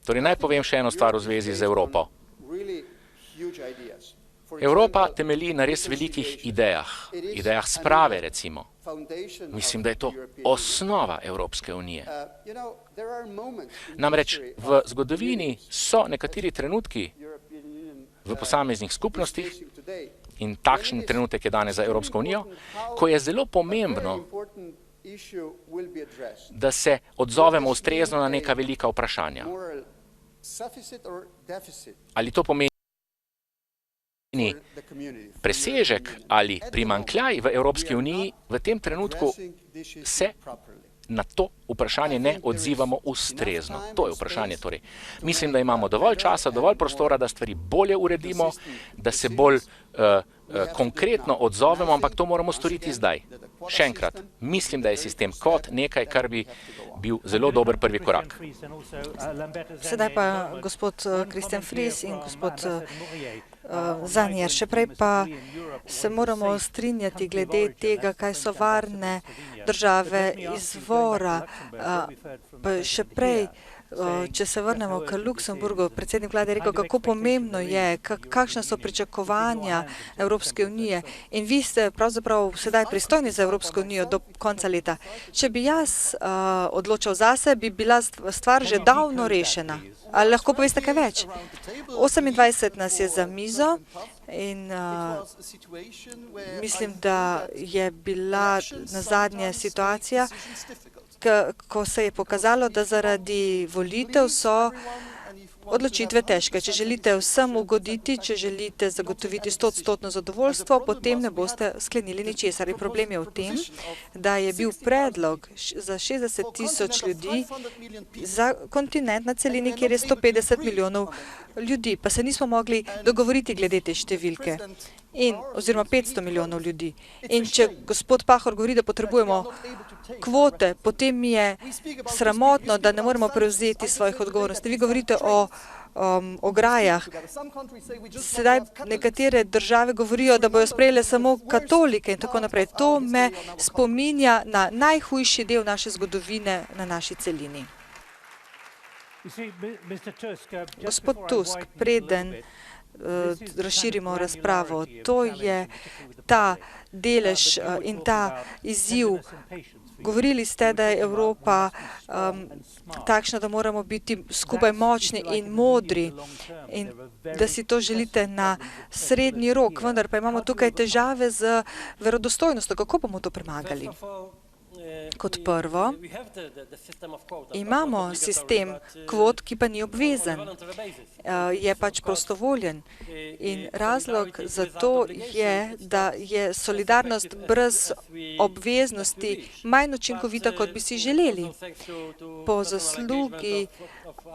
Torej naj povem še eno stvar v zvezi z Evropo. Evropa temelji na res velikih idejah sprave recimo. Mislim, da je to osnova Evropske unije. Namreč v zgodovini so nekateri trenutki v posameznih skupnostih in takšen trenutek je danes za Evropsko unijo, ko je zelo pomembno, da se odzovemo ustrezno na neka velika vprašanja. Ali to pomeni presežek ali primanjkljaj v Evropski uniji, v tem trenutku se na to vprašanje ne odzivamo ustrezno. To je vprašanje torej. Mislim, da imamo dovolj časa, dovolj prostora, da stvari bolje uredimo, da se bolj konkretno odzovemo, ampak to moramo storiti zdaj. Še enkrat, mislim, da je sistem kvot nekaj, kar bi bil zelo dober prvi korak. Sedaj pa gospod Christian Fries in gospod Zanjer. Še prej pa se moramo strinjati glede tega, kaj so varne države izvora. Pa še prej, če se vrnemo k Luksemburgu, predsednik vlade je rekel, kako pomembno je, kakšna so pričakovanja Evropske unije. In vi ste pravzaprav sedaj pristojni za Evropsko unijo do konca leta. Če bi jaz odločal zase, bi bila stvar že davno rešena. Ali lahko poveste kaj več? 28 nas je za mizo in mislim, da je bila nazadnje situacija, ko se je pokazalo, da zaradi volitev so odločitve težke. Če želite vsem ugoditi, če želite zagotoviti 100% zadovoljstvo, potem ne boste sklenili ničesar. In problem je v tem, da je bil predlog za 60 tisoč ljudi za kontinent na celini, kjer je 150 milijonov ljudi, pa se nismo mogli dogovoriti glede te številke. Oziroma 500 milijonov ljudi. In če gospod Pahor govori, da potrebujemo kvote, potem mi je sramotno, da ne moremo prevzeti svojih odgovornosti. Vi govorite o ograjah. Sedaj nekatere države govorijo, da bojo sprejele samo katolike in tako naprej. To me spominja na najhujši del naše zgodovine na naši celini. Gospod Tusk, preden razširimo razpravo, to je ta delež in ta izziv. Govorili ste, da je Evropa takšna, da moramo biti skupaj močni in modri in da si to želite na srednji rok, vendar pa imamo tukaj težave z verodostojnostjo. Kako bomo to premagali? Kot prvo, imamo sistem kvot, ki pa ni obvezen, je pač prostovoljen. In razlog za to je, da je solidarnost brez obveznosti manj učinkovita, kot bi si želeli. Po zaslugi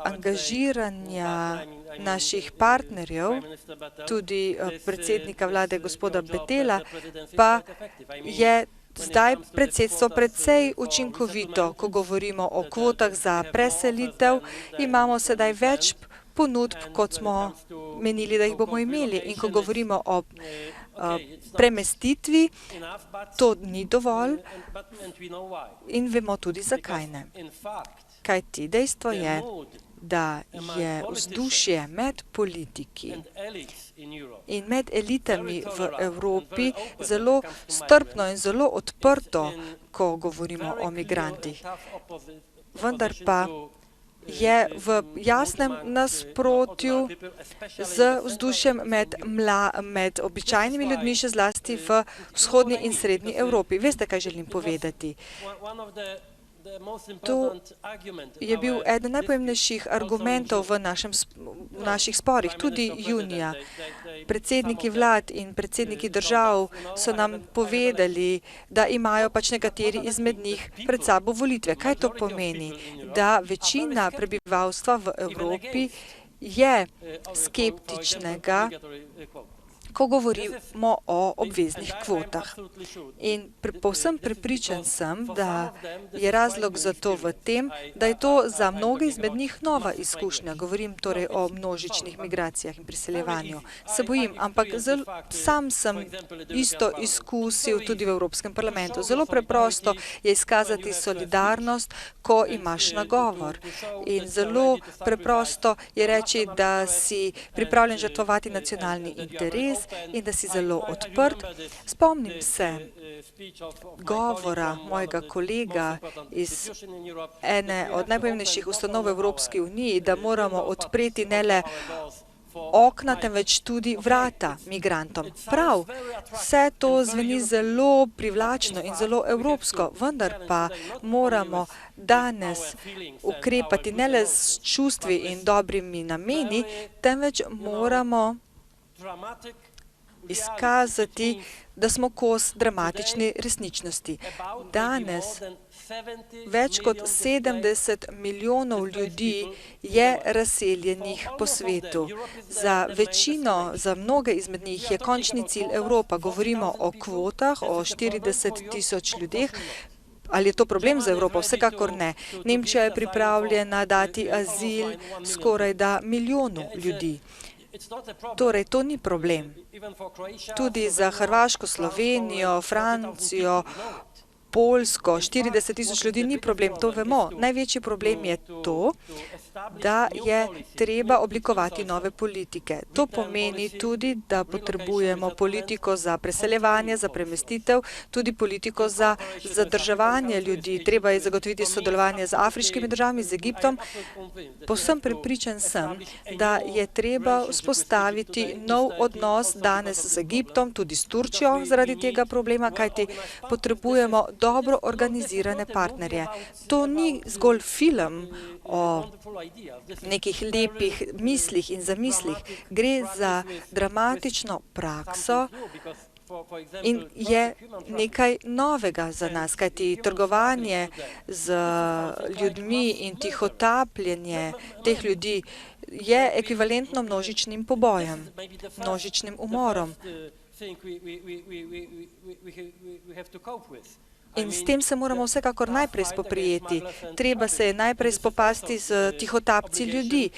angažiranja naših partnerjev, tudi predsednika vlade gospoda Betela, pa je zdaj predsedstvo precej učinkovito, ko govorimo o kvotah za preselitev, imamo sedaj več ponudb, kot smo menili, da jih bomo imeli. In ko govorimo o premestitvi, to ni dovolj in vemo tudi, zakaj ne. Kajti dejstvo je, da je vzdušje med politiki in med elitami v Evropi zelo strpno in zelo odprto, ko govorimo o migrantih. Vendar pa je v jasnem nasprotju z vzdušjem med običajnimi ljudmi, še zlasti v vzhodni in srednji Evropi. Veste, kaj želim povedati? To je bil eden najpomembnejših argumentov v naših sporih, tudi junija. Predsedniki vlad in predsedniki držav so nam povedali, da imajo pač nekateri izmed njih pred sabo volitve. Kaj to pomeni? Da večina prebivalstva v Evropi je skeptičnega, ko govorimo o obveznih kvotah. In povsem prepričan sem, da je razlog za to v tem, da je to za mnoge izmed njih nova izkušnja. Govorim torej o množičnih migracijah in priseljevanju. Se bojim, ampak sam sem isto izkusil tudi v Evropskem parlamentu. Zelo preprosto je izkazati solidarnost, ko imaš nagovor. In zelo preprosto je reči, da si pripravljen žrtvovati nacionalni interes in da si zelo odprt. Spomnim se govora mojega kolega iz ene od najpomembnejših ustanov v Evropski uniji, da moramo odpreti ne le okna, temveč tudi vrata migrantom. Prav, vse to zveni zelo privlačno in zelo evropsko, vendar pa moramo danes ukrepati ne le s čustvi in dobrimi nameni, temveč moramo izkazati, da smo kos dramatični resničnosti. Danes več kot 70 milijonov ljudi je razseljenih po svetu. Za večino, za mnoge izmed njih je končni cilj Evropa. Govorimo o kvotah, o 40 tisoč ljudeh. Ali je to problem za Evropo? Vsekakor ne. Nemčija je pripravljena dati azil skorajda milijonu ljudi. Torej, to ni problem. Tudi za Hrvaško, Slovenijo, Francijo, Poljsko, 40 tisoč ljudi ni problem, to vemo. Največji problem je to, da je treba oblikovati nove politike. To pomeni tudi, da potrebujemo politiko za preseljevanje, za premestitev, tudi politiko za zadrževanje ljudi. Treba je zagotoviti sodelovanje z afriškimi državami, z Egiptom. Povsem prepričan sem, da je treba vzpostaviti nov odnos danes z Egiptom, tudi s Turčijo zaradi tega problema, kajti potrebujemo dobro organizirane partnerje. To ni zgolj film o nekih lepih mislih in zamislih. Gre za dramatično prakso in je nekaj novega za nas, kajti trgovanje z ljudmi in tihotapljenje teh ljudi je ekvivalentno množičnim pobojem, množičnim umorom. In s tem se moramo vsekakor najprej spoprijeti. Treba se je najprej spopasti z tihotapci ljudi.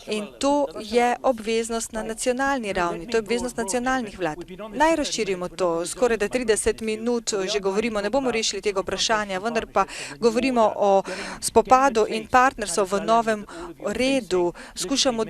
In to je obveznost na nacionalni ravni, to je obveznost nacionalnih vlad. Naj razširimo to, skoraj da 30 minut že govorimo, ne bomo rešili tega vprašanja, vendar pa govorimo o spopadu in partnerstvu v novem redu. Skušamo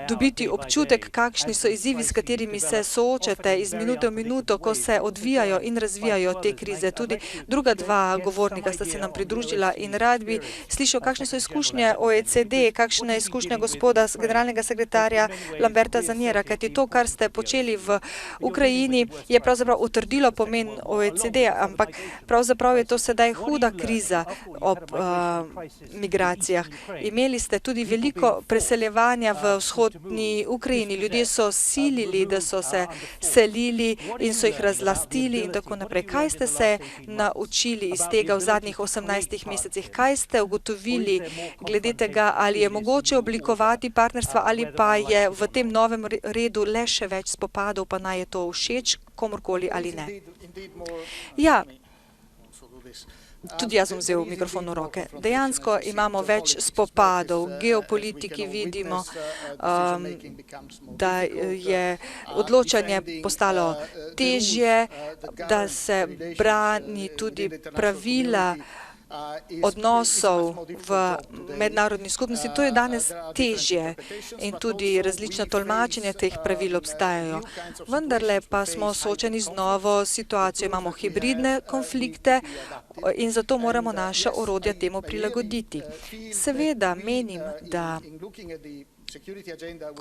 dobiti občutek, kakšni so izzivi, s katerimi se soočate iz minute v minuto, ko se odvijajo in razvijajo te krize. Tudi druga dva govornika sta se nam pridružila in rad bi slišal, kakšne so izkušnje OECD, kakšna je izkušnja gospoda generalnega sekretarja Lamberta Zanjera, kajti to, kar ste počeli v Ukrajini, je pravzaprav utrdilo pomen OECD, ampak pravzaprav je to sedaj huda kriza ob migracijah. Imeli ste tudi veliko preseljevanja v vzhodni Ukrajini. Ljudje so silili, da so se selili in so jih razlastili in tako naprej. Kaj ste se naučili iz tega v zadnjih 18 mesecih? Kaj ste ugotovili glede tega, ali je mogoče oblikovati partnerstva ali pa je v tem novem redu le še več spopadov, pa naj je to všeč komorkoli ali ne? Ja, tudi jaz bom vzel mikrofon v roke. Dejansko imamo več spopadov. V geopolitiki vidimo, da je odločanje postalo težje, da se brani tudi pravila odnosov v mednarodni skupnosti. To je danes težje in tudi različna tolmačenja teh pravil obstajajo. Vendarle pa smo soočeni z novo situacijo. Imamo hibridne konflikte in zato moramo naša orodja temu prilagoditi. Seveda menim, da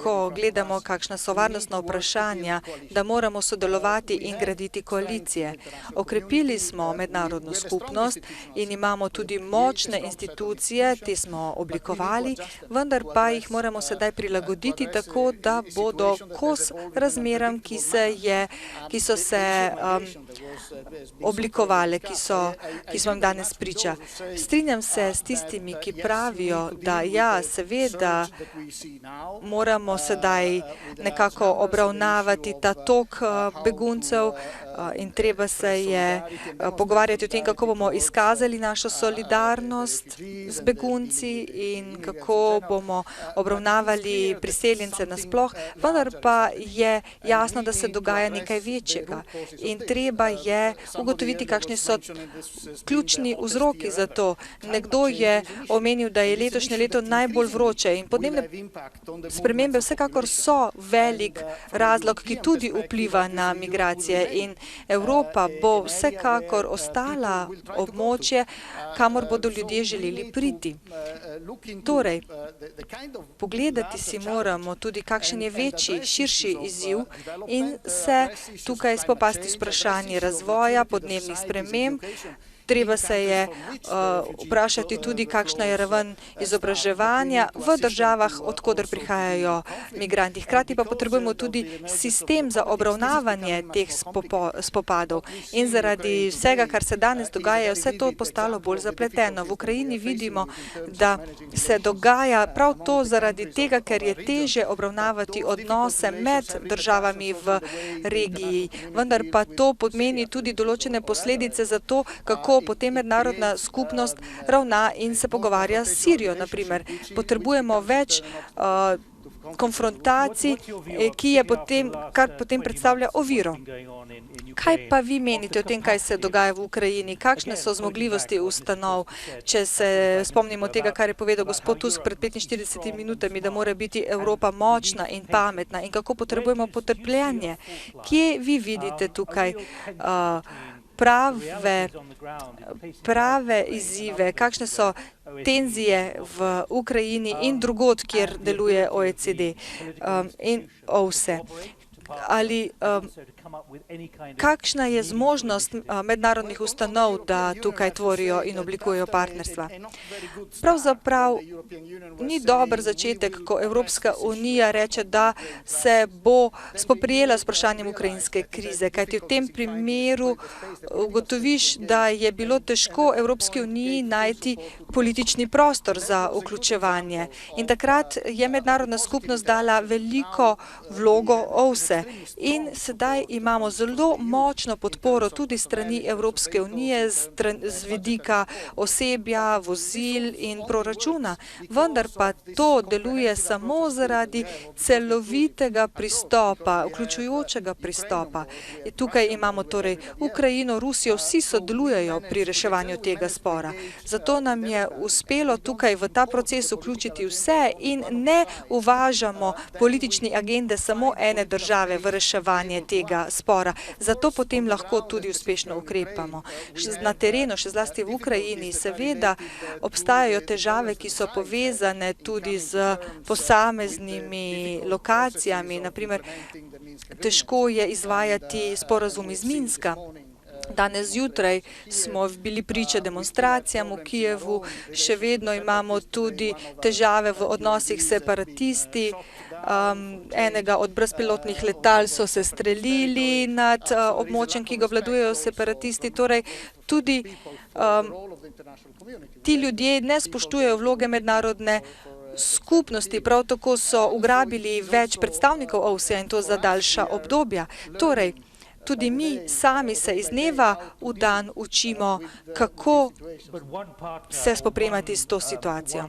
ko gledamo, kakšna so varnostna vprašanja, da moramo sodelovati in graditi koalicije. Okrepili smo mednarodno skupnost in imamo tudi močne institucije, te smo oblikovali, vendar pa jih moramo sedaj prilagoditi tako, da bodo kos razmeram, ki so se oblikovale, ki smo jim danes priča. Strinjam se s tistimi, ki pravijo, da ja, seveda moramo sedaj nekako obravnavati ta tok beguncev in treba se je pogovarjati o tem, kako bomo izkazali našo solidarnost z begunci in kako bomo obravnavali priseljence nasploh, vendar pa je jasno, da se dogaja nekaj večjega in treba je ugotoviti, kakšni so ključni vzroki za to. Nekdo je omenil, da je letošnje leto najbolj vroče in podnebne spremembe vsekakor so velik razlog, ki tudi vpliva na migracije in Evropa bo vsekakor ostala območje, kamor bodo ljudje želeli priti. Torej, pogledati si moramo tudi, kakšen je večji, širši izziv in se tukaj spopasti s vprašanji razvoja, podnebnih sprememb Treba se je vprašati tudi, kakšna je raven izobraževanja v državah, odkoder prihajajo migranti. Hkrati pa potrebujemo tudi sistem za obravnavanje teh spopadov. In zaradi vsega, kar se danes dogaja, je vse to postalo bolj zapleteno. V Ukrajini vidimo, da se dogaja prav to zaradi tega, ker je težje obravnavati odnose med državami v regiji. Vendar pa to pomeni tudi določene posledice za to, kako potem mednarodna skupnost ravna in se pogovarja s Sirijo, naprimer. Potrebujemo več konfrontacij, kar potem predstavlja oviro. Kaj pa vi menite o tem, kaj se dogaja v Ukrajini? Kakšne so zmogljivosti ustanov? Če se spomnimo tega, kar je povedal gospod Tusk pred 45 minutami, da mora biti Evropa močna in pametna in kako potrebujemo potrpljenje. Kje vi vidite tukaj prave izzive, kakšne so tenzije v Ukrajini in drugod, kjer deluje OECD in OVSE? Ali kakšna je zmožnost mednarodnih ustanov, da tukaj tvorijo in oblikujejo partnerstva? Pravzaprav ni dober začetek, ko Evropska unija reče, da se bo spoprijela s vprašanjem ukrajinske krize, kajti v tem primeru ugotoviš, da je bilo težko Evropski uniji najti politični prostor za vključevanje. In takrat je mednarodna skupnost dala veliko vlogo OVSE. In sedaj imamo zelo močno podporo tudi strani Evropske unije z vidika osebja, vozil in proračuna. Vendar pa to deluje samo zaradi celovitega pristopa, vključujočega pristopa. Tukaj imamo torej Ukrajino, Rusijo, vsi sodelujejo pri reševanju tega spora. Zato nam je uspelo tukaj v ta proces vključiti vse in ne uvažamo politične agende samo ene države v reševanje tega spora. Zato potem lahko tudi uspešno ukrepamo. Na terenu, še zlasti v Ukrajini, seveda obstajajo težave, ki so povezane tudi z posameznimi lokacijami. Naprimer, težko je izvajati sporazum iz Minska. Danes zjutraj smo bili priče demonstracijam v Kijevu, še vedno imamo tudi težave v odnosih s separatisti. Enega od brezpilotnih letal so se streljili nad območjem, ki ga obvladujejo separatisti. Torej, tudi ti ljudje ne spoštujejo vloge mednarodne skupnosti, prav tako so ugrabili več predstavnikov OVSE in to za daljša obdobja. Torej, tudi mi sami se iz dneva v dan učimo, kako se spoprijemati s to situacijo.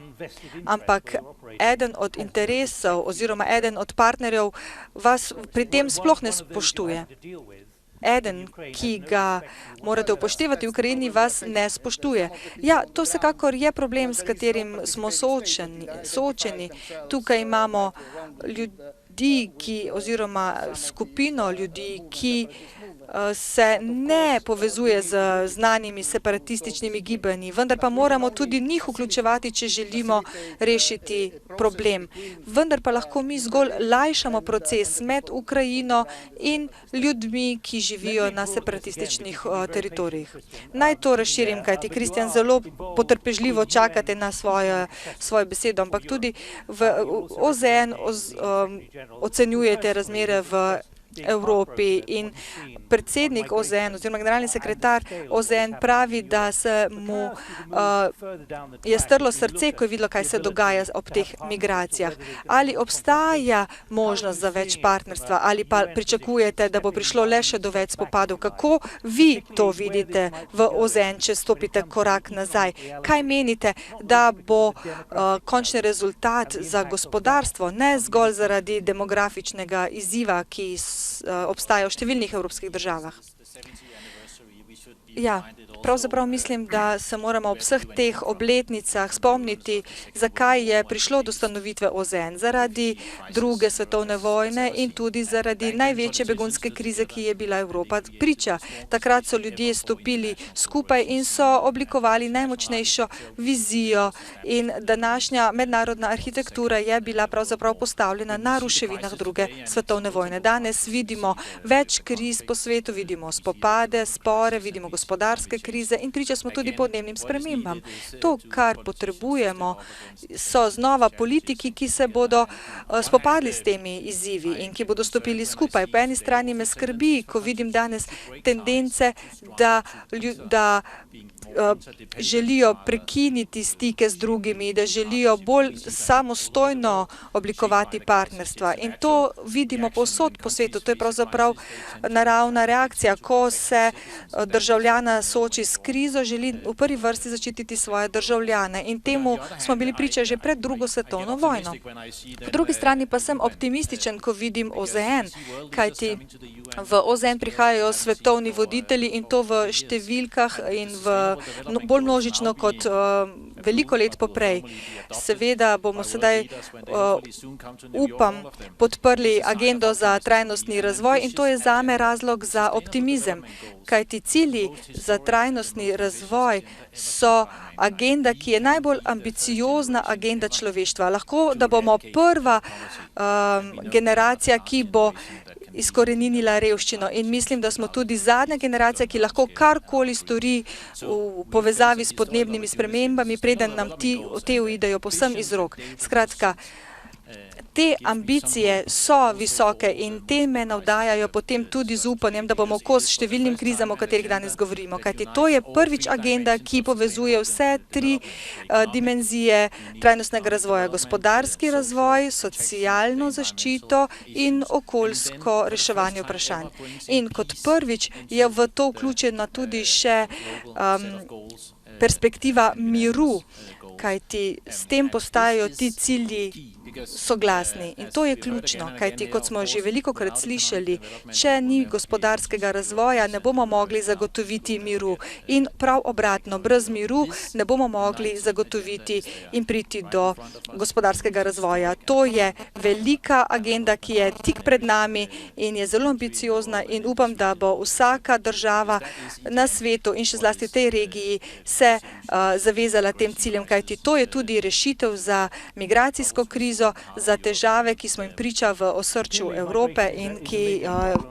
Ampak eden od interesov oziroma eden od partnerjev vas pri tem sploh ne spoštuje. Eden, ki ga morate upoštevati v Ukrajini, vas ne spoštuje. Ja, to vsekakor je problem, s katerim smo soočeni. Tukaj imamo oziroma skupino ljudi, ki se ne povezuje z znanimi separatističnimi gibanji, vendar pa moramo tudi njih vključevati, če želimo rešiti problem. Vendar pa lahko mi zgolj lajšamo proces med Ukrajino in ljudmi, ki živijo na separatističnih teritorijih. Naj to razširim, kajti Kristjan zelo potrpežljivo čakate na svojo besedo, ampak tudi v OZN ocenjujete razmere v Evropi in predsednik OZN oziroma generalni sekretar OZN pravi, da se mu je strlo srce, ko je videlo, kaj se dogaja ob teh migracijah. Ali obstaja možnost za več partnerstva ali pa pričakujete, da bo prišlo le še do več spopadov? Kako vi to vidite v OZN, če stopite korak nazaj? Kaj menite, da bo končni rezultat za gospodarstvo, ne zgolj zaradi demografičnega izziva, ki obstaja v številnih evropskih državah? Ja, pravzaprav mislim, da se moramo ob vseh teh obletnicah spomniti, zakaj je prišlo do ustanovitve OZN. Zaradi druge svetovne vojne in tudi zaradi največje begunske krize, ki je bila Evropa priča. Takrat so ljudje stopili skupaj in so oblikovali najmočnejšo vizijo in današnja mednarodna arhitektura je bila pravzaprav postavljena na ruševinah druge svetovne vojne. Danes vidimo več kriz po svetu, vidimo spopade, spore, vidimo gospodarske krize in priča smo tudi podnebnim spremembam. To, kar potrebujemo, so znova politiki, ki se bodo spopadli s temi izzivi in ki bodo stopili skupaj. Po eni strani me skrbi, ko vidim danes tendence, da želijo prekiniti stike z drugimi, da želijo bolj samostojno oblikovati partnerstva. In to vidimo povsod po svetu. To je pravzaprav naravna reakcija. Ko se državljana sooči s krizo, želi v prvi vrsti zaščititi svoje državljane. In temu smo bili priča že pred drugo svetovno vojno. Po drugi strani pa sem optimističen, ko vidim OZN, kajti v OZN prihajajo svetovni voditelji in to v številkah in bolj množično kot veliko let poprej. Seveda bomo sedaj, upam, podprli agendo za trajnostni razvoj in to je zame razlog za optimizem, kajti cilji za trajnostni razvoj so agenda, ki je najbolj ambiciozna agenda človeštva. Lahko, da bomo prva generacija, ki bo izkoreninila revščino in mislim, da smo tudi zadnja generacija, ki lahko karkoli stori v povezavi s podnebnimi spremembami, preden nam te uidejo povsem iz rok. Skratka, te ambicije so visoke in te me navdajajo potem tudi z upanjem, da bomo kos številnim krizam, o katerih danes govorimo. Kajti to je prvič agenda, ki povezuje vse tri dimenzije trajnostnega razvoja. Gospodarski razvoj, socialno zaščito in okoljsko reševanje vprašanj. In kot prvič je v to vključena tudi še perspektiva miru, kajti s tem postajajo ti cilji soglasni. In to je ključno, kajti kot smo že velikokrat slišali, če ni gospodarskega razvoja, ne bomo mogli zagotoviti miru. In prav obratno, brez miru ne bomo mogli zagotoviti in priti do gospodarskega razvoja. To je velika agenda, ki je tik pred nami in je zelo ambiciozna in upam, da bo vsaka država na svetu in še zlasti v tej regiji se zavezala tem ciljem, kajti to je tudi rešitev za migracijsko krizo, za težave, ki smo jim priča v osrčju Evrope in ki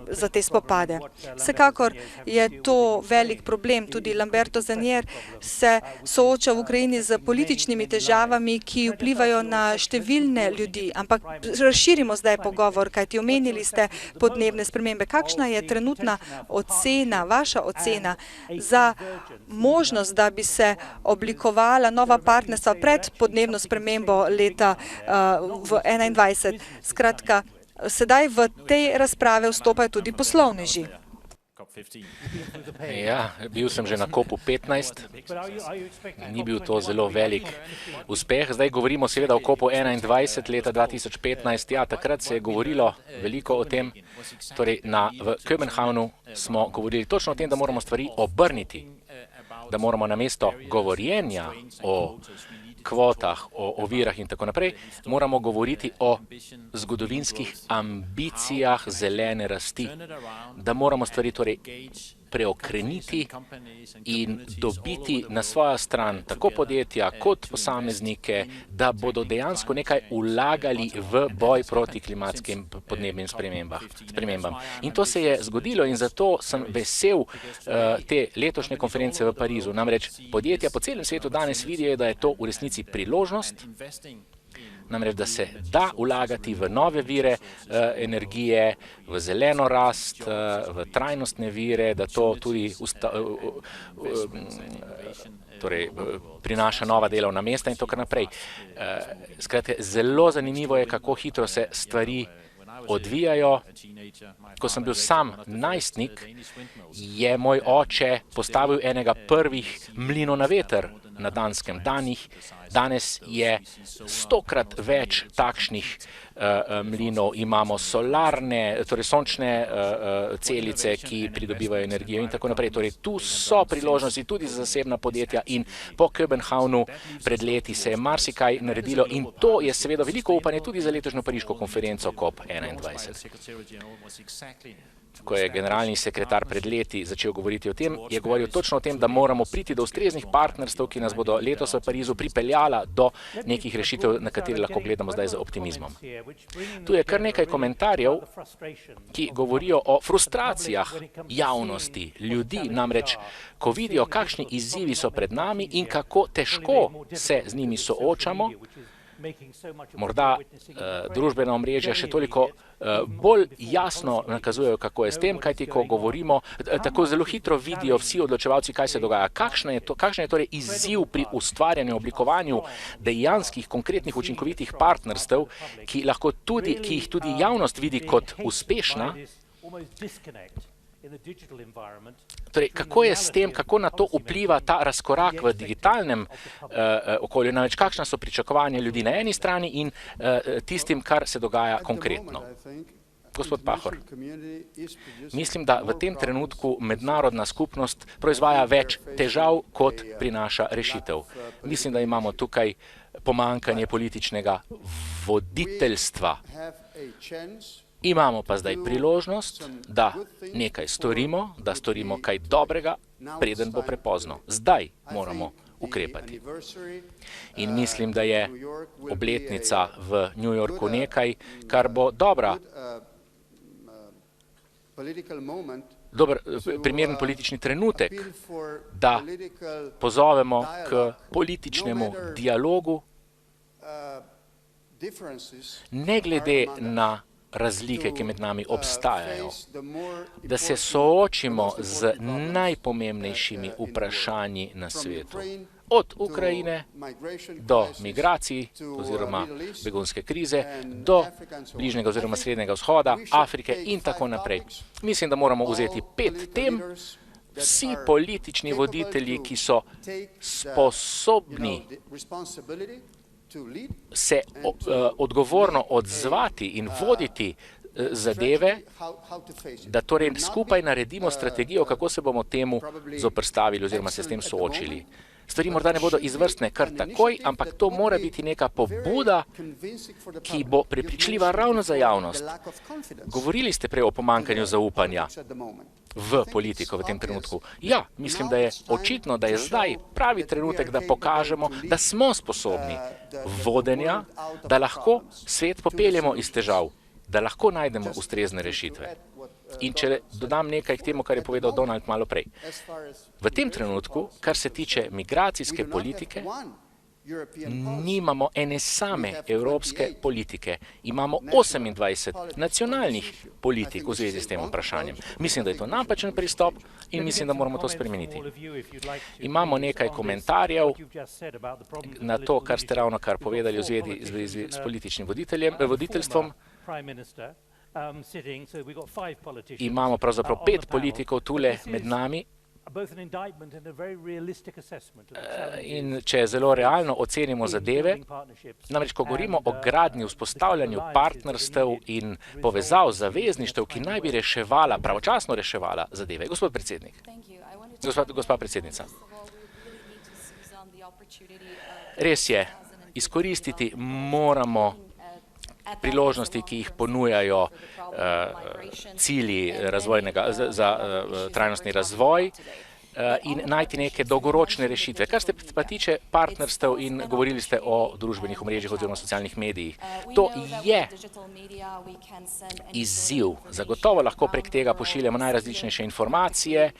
za te spopade. Vsekakor je to velik problem. Tudi Lamberto Zanier se sooča v Ukrajini z političnimi težavami, ki vplivajo na številne ljudi. Ampak razširimo zdaj pogovor, kajti omenili ste podnebne spremembe. Kakšna je trenutna ocena, vaša ocena za možnost, da bi se oblikovala nova partnerstva pred podnebno spremembo leta v 2021. Skratka, sedaj v tej razprave vstopajo tudi poslovneži. Ja, bil sem že na COP-u 15, ni bil to zelo velik uspeh. Zdaj govorimo seveda o COP-u 21 leta 2015. Ja, takrat se je govorilo veliko o tem, torej v Kopenhavnu smo govorili točno o tem, da moramo stvari obrniti, da moramo namesto govorjenja o kvotah, o ovirah in tako naprej, moramo govoriti o zgodovinskih ambicijah zelene rasti, da moramo stvari torej preokreniti in dobiti na svojo stran tako podjetja kot posameznike, da bodo dejansko nekaj vlagali v boj proti klimatskim podnebnim spremembam. In to se je zgodilo in zato sem vesel te letošnje konference v Parizu. Namreč podjetja po celem svetu danes vidijo, da je to v resnici priložnost, namreč da se da vlagati v nove vire energije, v zeleno rast, v trajnostne vire, da to tudi prinaša nova delovna mesta in tako naprej. Skratka, zelo zanimivo je, kako hitro se stvari odvijajo. Ko sem bil sam najstnik, je moj oče postavil enega prvih mlinov na veter na Danskem. Danes je 100-krat več takšnih mlinov. Imamo solarne, torej sončne celice, ki pridobivajo energijo in tako naprej. Torej, tu so priložnosti tudi za zasebna podjetja in po Kopenhavnu pred leti se je marsikaj naredilo in to je seveda veliko upanje tudi za letošnjo pariško konferenco COP21. ko je generalni sekretar pred leti začel govoriti o tem, je govoril točno o tem, da moramo priti do ustreznih partnerstv, ki nas bodo letos v Parizu pripeljala do nekih rešitev, na katere lahko gledamo zdaj z optimizmom. Tu je kar nekaj komentarjev, ki govorijo o frustracijah javnosti, ljudi, namreč, ko vidijo, kakšni izzivi so pred nami in kako težko se z njimi soočamo, morda družbena omrežja še toliko bolj jasno nakazujejo, kako je s tem, kajti ko govorimo, tako zelo hitro vidijo vsi odločevalci, kaj se dogaja. Kakšen je torej izziv pri ustvarjanju, oblikovanju dejanskih, konkretnih, učinkovitih partnerstev, ki jih tudi javnost vidi kot uspešna. Torej, kako je s tem, kako na to vpliva ta razkorak v digitalnem okolju, namreč kakšna so pričakovanja ljudi na eni strani in tistim, kar se dogaja konkretno. Gospod Pahor, mislim, da v tem trenutku mednarodna skupnost proizvaja več težav, kot prinaša rešitev. Mislim, da imamo tukaj pomanjkanje političnega voditeljstva. Imamo pa zdaj priložnost, da nekaj storimo, da storimo kaj dobrega, preden bo prepozno. Zdaj moramo ukrepati. In mislim, da je obletnica v New Yorku nekaj, kar bo dober, primeren politični trenutek, da pozovemo k političnemu dialogu, ne glede na razlike, ki med nami obstajajo, da se soočimo z najpomembnejšimi vprašanji na svetu. Od Ukrajine do migracij oziroma begunske krize, do bližnjega oziroma srednjega vzhoda, Afrike in tako naprej. Mislim, da moramo vzeti 5 tem, vsi politični voditelji, ki so sposobni se odgovorno odzvati in voditi zadeve, da torej skupaj naredimo strategijo, kako se bomo temu zoperstavili oziroma se s tem soočili. Stvari morda ne bodo izvrstne kar takoj, ampak to mora biti neka pobuda, ki bo prepričljiva ravno za javnost. Govorili ste prej o pomanjkanju zaupanja v politiko v tem trenutku. Ja, mislim, da je očitno, da je zdaj pravi trenutek, da pokažemo, da smo sposobni vodenja, da lahko svet popeljemo iz težav, da lahko najdemo ustrezne rešitve. In če dodam nekaj k temu, kar je povedal Donald malo prej. V tem trenutku, kar se tiče migracijske politike, nimamo ene same evropske politike. Imamo 28 nacionalnih politik v zvezi s tem vprašanjem. Mislim, da je to napačen pristop in mislim, da moramo to spremeniti. Imamo nekaj komentarjev na to, kar ste ravnokar povedali v zvezi s političnim voditeljstvom. Imamo pravzaprav 5 politikov tule med nami in če zelo realno ocenimo zadeve, namreč ko govorimo o gradnji, vzpostavljanju partnerstev in povezav, zavezništev, ki naj bi pravočasno reševala zadeve. Gospod predsednik, gospa predsednica, res je, izkoristiti moramo priložnosti, ki jih ponujajo cilji za trajnostni razvoj in najti neke dolgoročne rešitve. Kar se pa tiče partnerstev in govorili ste o družbenih omrežjih oziroma socialnih medijih, to je izziv. Zagotovo lahko prek tega pošiljamo najrazličnejše informacije,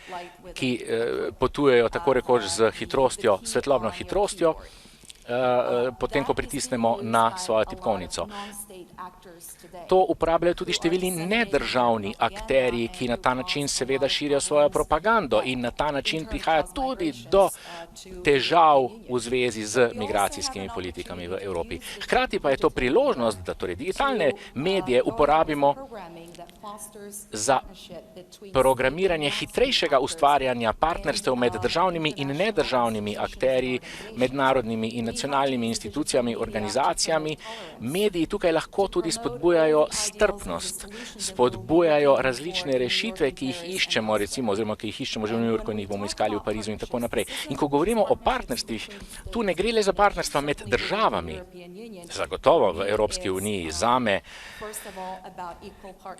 ki potujejo tako rekoč z hitrostjo, svetlobno hitrostjo, potem, ko pritisnemo na svojo tipkovnico. To uporabljajo tudi številni nedržavni akterji, ki na ta način seveda širijo svojo propagando in na ta način prihaja tudi do težav v zvezi z migracijskimi politikami v Evropi. Hkrati pa je to priložnost, da torej digitalne medije uporabimo za programiranje hitrejšega ustvarjanja partnerstev med državnimi in nedržavnimi akterji, mednarodnimi in nacionalnimi institucijami, organizacijami. Mediji tukaj lahko tudi spodbujajo strpnost, spodbujajo različne rešitve, ki jih iščemo, recimo, oziroma ki jih iščemo že v New Yorku in jih bomo iskali v Parizu in tako naprej. In ko govorimo o partnerstvih, tu ne gre le za partnerstva med državami. Zagotovo v Evropski uniji zame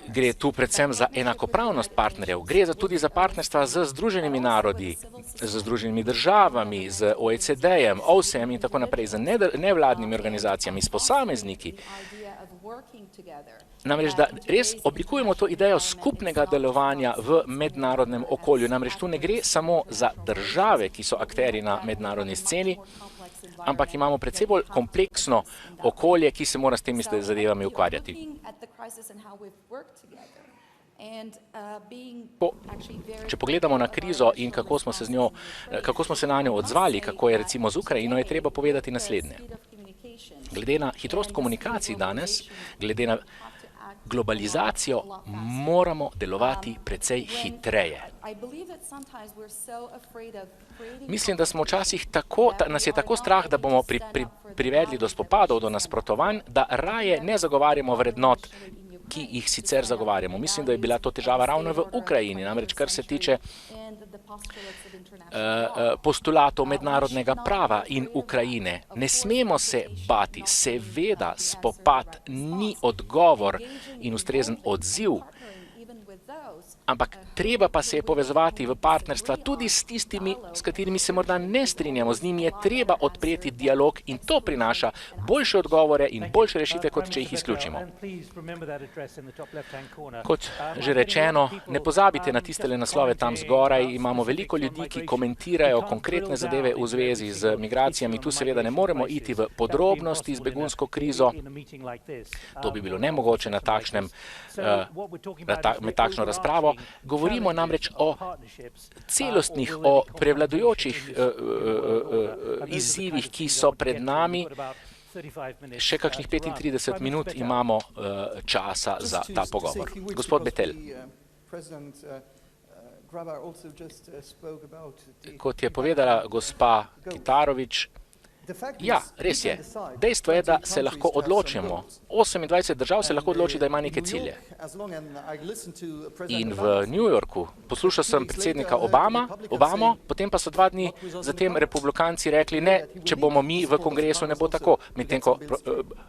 gre tu predvsem za enakopravnost partnerjev. Gre tudi za partnerstva z Združenimi narodi, z Združenimi državami, z OECD-jem, OVSE-jem in tako naprej, z nevladnimi organizacijami, s posamezniki. Namreč, da res oblikujemo to idejo skupnega delovanja v mednarodnem okolju. Namreč tu ne gre samo za države, ki so akteri na mednarodni sceni, ampak imamo predvsej bolj kompleksno okolje, ki se mora s temi zadevami ukvarjati. Če pogledamo na krizo in kako smo se na njo odzvali, kako je recimo z Ukrajino, je treba povedati naslednje. Glede na hitrost komunikacij danes, glede na globalizacijo, moramo delovati precej hitreje. Mislim, da smo včasih nas je tako strah, da bomo privedli do spopadov, do nasprotovanj, da raje ne zagovarjamo vrednot, ki jih sicer zagovarjamo. Mislim, da je bila to težava ravno v Ukrajini, namreč kar se tiče postulatov mednarodnega prava in Ukrajine. Ne smemo se bati, seveda spopad ni odgovor in ustrezen odziv, ampak treba pa se je povezovati v partnerstva tudi s tistimi, s katerimi se morda ne strinjamo. Z njimi je treba odpreti dialog in to prinaša boljše odgovore in boljše rešitve, kot če jih izključimo. Kot že rečeno, ne pozabite na tistele naslove tam zgoraj. Imamo veliko ljudi, ki komentirajo konkretne zadeve v zvezi z migracijami. Tu seveda ne moremo iti v podrobnosti z begunsko krizo. To bi bilo nemogoče med takšno razpravo. Govorimo namreč o celostnih, o prevladujočih izzivih, ki so pred nami. Še kakšnih 35 minut imamo časa za ta pogovor. Gospod Bettel. Kot je povedala gospa Kitarović, ja, res je. Dejstvo je, da se lahko odločimo. 28 držav se lahko odloči, da ima neke cilje. In v New Yorku poslušal sem predsednika Obamo, potem pa so 2 dni zatem republikanci rekli, ne, če bomo mi v kongresu, ne bo tako, medtem ko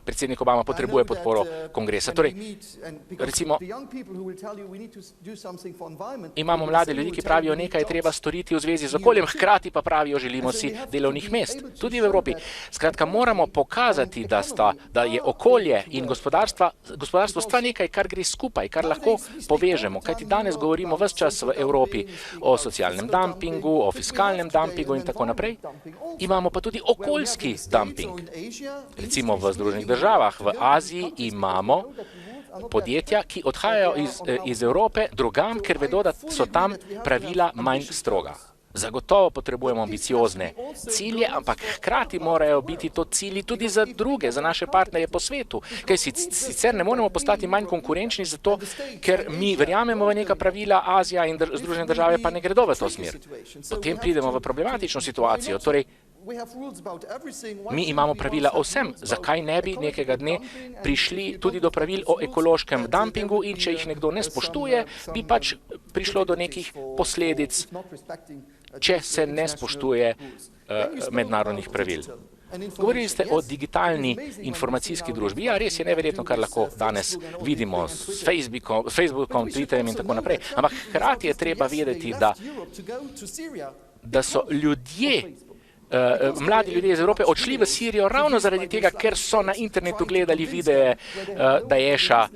predsednik Obama potrebuje podporo kongresa. Torej, recimo, imamo mlade ljudi, ki pravijo, nekaj je treba storiti v zvezi z okoljem, hkrati pa pravijo, želimo si delovnih mest, tudi v Evropi. Skratka, moramo pokazati, da je okolje in gospodarstvo sta nekaj, kar gre skupaj, kar lahko povežemo. Kajti danes govorimo ves čas v Evropi o socialnem dumpingu, o fiskalnem dumpingu in tako naprej. Imamo pa tudi okoljski dumping. Recimo v Združenih državah, v Aziji imamo podjetja, ki odhajajo iz Evrope drugam, ker vedo, da so tam pravila manj stroga. Zagotovo potrebujemo ambiciozne cilje, ampak hkrati morajo biti to cilji tudi za druge, za naše partnerje po svetu. Kaj sicer ne moremo postati manj konkurenčni zato, ker mi verjamemo v neka pravila, Azija in Združene države pa ne gredo v to smer. Potem pridemo v problematično situacijo. Torej, mi imamo pravila o vsem. Zakaj ne bi nekega dne prišli tudi do pravil o ekološkem dumpingu in če jih nekdo ne spoštuje, bi pač prišlo do nekih posledic, če se ne spoštuje mednarodnih pravil. Govorili ste o digitalni informacijski družbi. Ja, res je neverjetno, kar lahko danes vidimo s Facebookom, Twitterjem in tako naprej. Ampak hkrati je treba vedeti, da so mladi ljudje iz Evrope odšli v Sirijo ravno zaradi tega, ker so na internetu gledali videe Daesha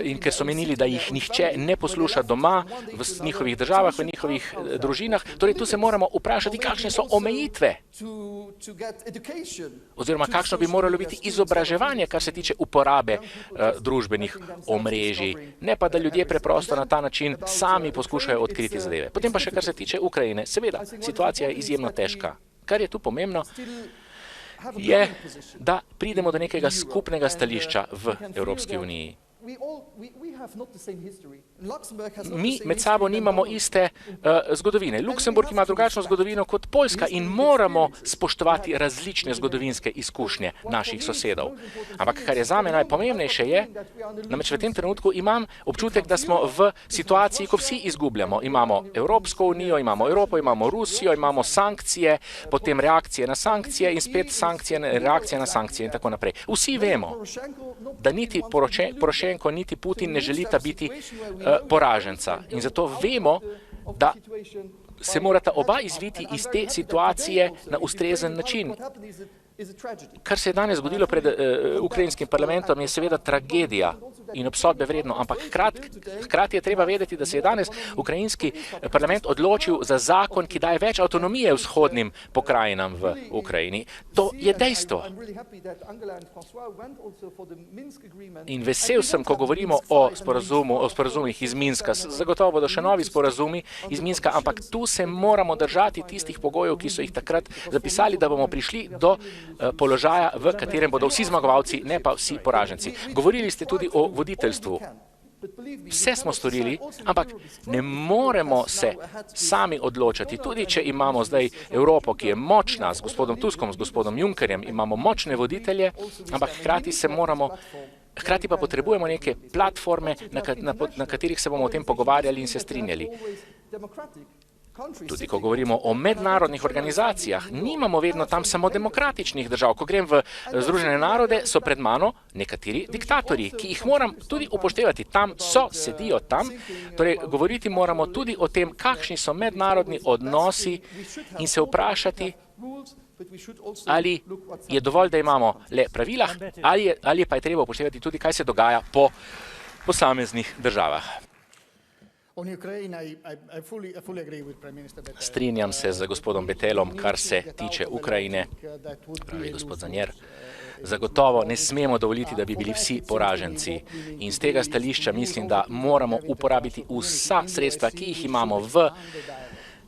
in ker so menili, da jih nihče ne posluša doma, v njihovih državah, v njihovih družinah. Torej, tu se moramo vprašati, kakšne so omejitve oziroma kakšno bi moralo biti izobraževanje, kar se tiče uporabe družbenih omrežij. Ne pa, da ljudje preprosto na ta način sami poskušajo odkriti zadeve. Potem pa še kar se tiče Ukrajine. Seveda, situacija je izjemno težka. Kar je tu pomembno, je, da pridemo do nekega skupnega stališča v Evropski uniji. Mi med sabo nimamo iste zgodovine. Luksemburg ima drugačno zgodovino kot Poljska in moramo spoštovati različne zgodovinske izkušnje naših sosedov. Ampak kar je zame najpomembnejše je, namreč v tem trenutku imam občutek, da smo v situaciji, ko vsi izgubljamo. Imamo Evropsko unijo, imamo Evropo, imamo Rusijo, imamo sankcije, potem reakcije na sankcije in spet sankcije, reakcije na sankcije in tako naprej. Vsi vemo, da niti Porošenko, niti Putin ne želita biti poraženca. In zato vemo, da se morata oba izviti iz te situacije na ustrezen način. Kar se je danes zgodilo pred ukrajinskim parlamentom, je seveda tragedija in obsodbe vredno, ampak hkrati je treba vedeti, da se je danes ukrajinski parlament odločil za zakon, ki daje več avtonomije vzhodnim pokrajinam v Ukrajini. To je dejstvo. In vesel sem, ko govorimo o sporazumih iz Minska. Zagotovo bodo še novi sporazumi iz Minska, ampak tu se moramo držati tistih pogojev, ki so jih takrat zapisali, da bomo prišli do položaja, v katerem bodo vsi zmagovalci, ne pa vsi poraženci. Govorili ste tudi o voditeljstvu. Vse smo storili, ampak ne moremo se sami odločati. Tudi če imamo zdaj Evropo, ki je močna, s gospodom Tuskom, s gospodom Junckerjem, imamo močne voditelje, ampak hkrati pa potrebujemo neke platforme, na katerih se bomo o tem pogovarjali in se strinjali. Tudi ko govorimo o mednarodnih organizacijah, nimamo vedno tam samo demokratičnih držav. Ko grem v Združene narode, so pred mano nekateri diktatorji, ki jih moram tudi upoštevati. Tam so, sedijo tam. Torej, govoriti moramo tudi o tem, kakšni so mednarodni odnosi in se vprašati, ali je dovolj, da imamo le pravila, ali pa je treba upoštevati tudi, kaj se dogaja po posameznih državah. Strinjam se z gospodom Bettelom, kar se tiče Ukrajine, pravi gospod Zanjer. Zagotovo ne smemo dovoliti, da bi bili vsi poraženci. In z tega stališča mislim, da moramo uporabiti vsa sredstva, ki jih imamo v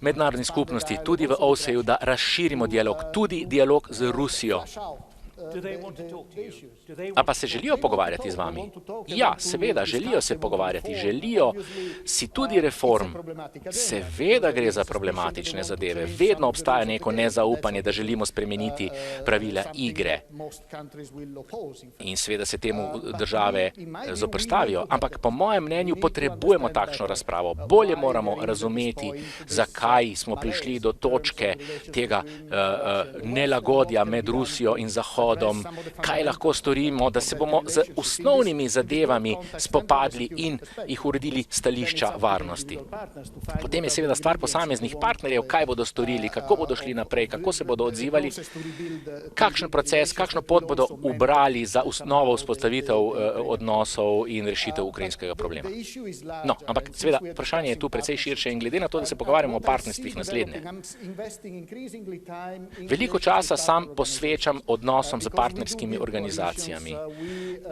mednarodni skupnosti, tudi v OVSE-ju, da razširimo dialog, tudi dialog z Rusijo. A pa se želijo pogovarjati z vami? Ja, seveda, želijo se pogovarjati, želijo si tudi reform. Seveda gre za problematične zadeve. Vedno obstaja neko nezaupanje, da želimo spremeniti pravila igre. In seveda se temu države zoprstavijo. Ampak po mojem mnenju potrebujemo takšno razpravo. Bolje moramo razumeti, zakaj smo prišli do točke tega nelagodja med Rusijo in Zahodom, kaj lahko storimo, da se bomo z osnovnimi zadevami spopadli in jih uredili stališča varnosti. Potem je seveda stvar posameznih partnerjev, kaj bodo storili, kako bodo šli naprej, kako se bodo odzivali, kakšen proces, kakšno pot bodo ubrali za novo vzpostavitev odnosov in rešitev ukrajinskega problema. No, ampak seveda vprašanje je tu precej širše in glede na to, da se pogovarjamo o partnerstvih naslednje. Veliko časa sam posvečam odnosom z partnerskimi organizacijami.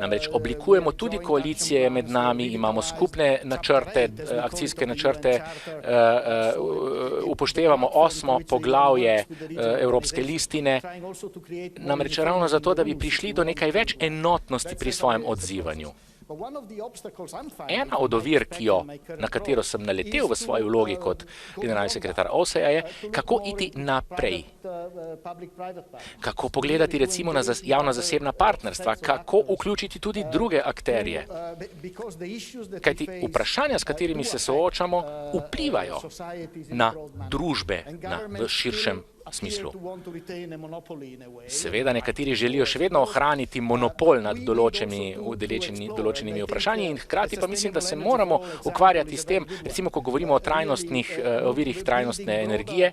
Namreč oblikujemo tudi koalicije med nami, imamo skupne načrte, akcijske načrte, upoštevamo 8. poglavje Evropske listine, namreč ravno zato, da bi prišli do nekaj več enotnosti pri svojem odzivanju. Ena od ovir, na katero sem naletel v svoji vlogi kot generalni sekretar OVSE-ja, je, kako iti naprej. Kako pogledati recimo na javno-zasebna partnerstva, kako vključiti tudi druge akterje. Kajti vprašanja, s katerimi se soočamo, vplivajo na družbe v širšem smislu. Seveda nekateri želijo še vedno ohraniti monopol nad določenimi vprašanji in hkrati pa mislim, da se moramo ukvarjati s tem, recimo, ko govorimo o virih trajnostne energije,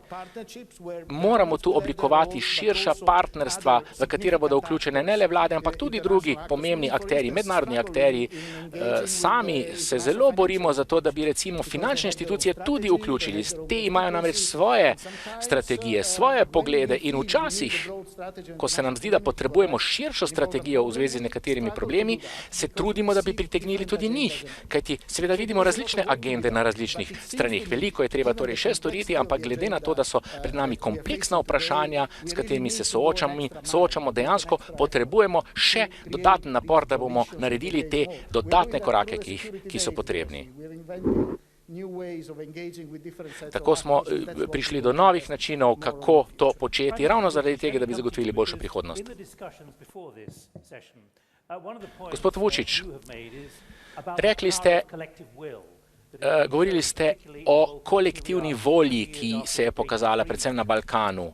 moramo tu oblikovati širša partnerstva, v katera bodo vključene ne le vlade, ampak tudi drugi pomembni akterji, mednarodni akterji. Sami se zelo borimo za to, da bi recimo finančne institucije tudi vključili. Te imajo namreč svoje strategije, svoje svoje poglede in včasih, ko se nam zdi, da potrebujemo širšo strategijo v zvezi z nekaterimi problemi, se trudimo, da bi pritegnili tudi njih, kajti seveda vidimo različne agende na različnih stranih. Veliko je treba torej še storiti, ampak glede na to, da so pred nami kompleksna vprašanja, s katerimi se soočamo, dejansko potrebujemo še dodaten napor, da bomo naredili te dodatne korake, ki so potrebni. Tako smo prišli do novih načinov, kako to početi, ravno zaradi tega, da bi zagotovili boljšo prihodnost. Gospod Vučić, govorili ste o kolektivni volji, ki se je pokazala predvsem na Balkanu.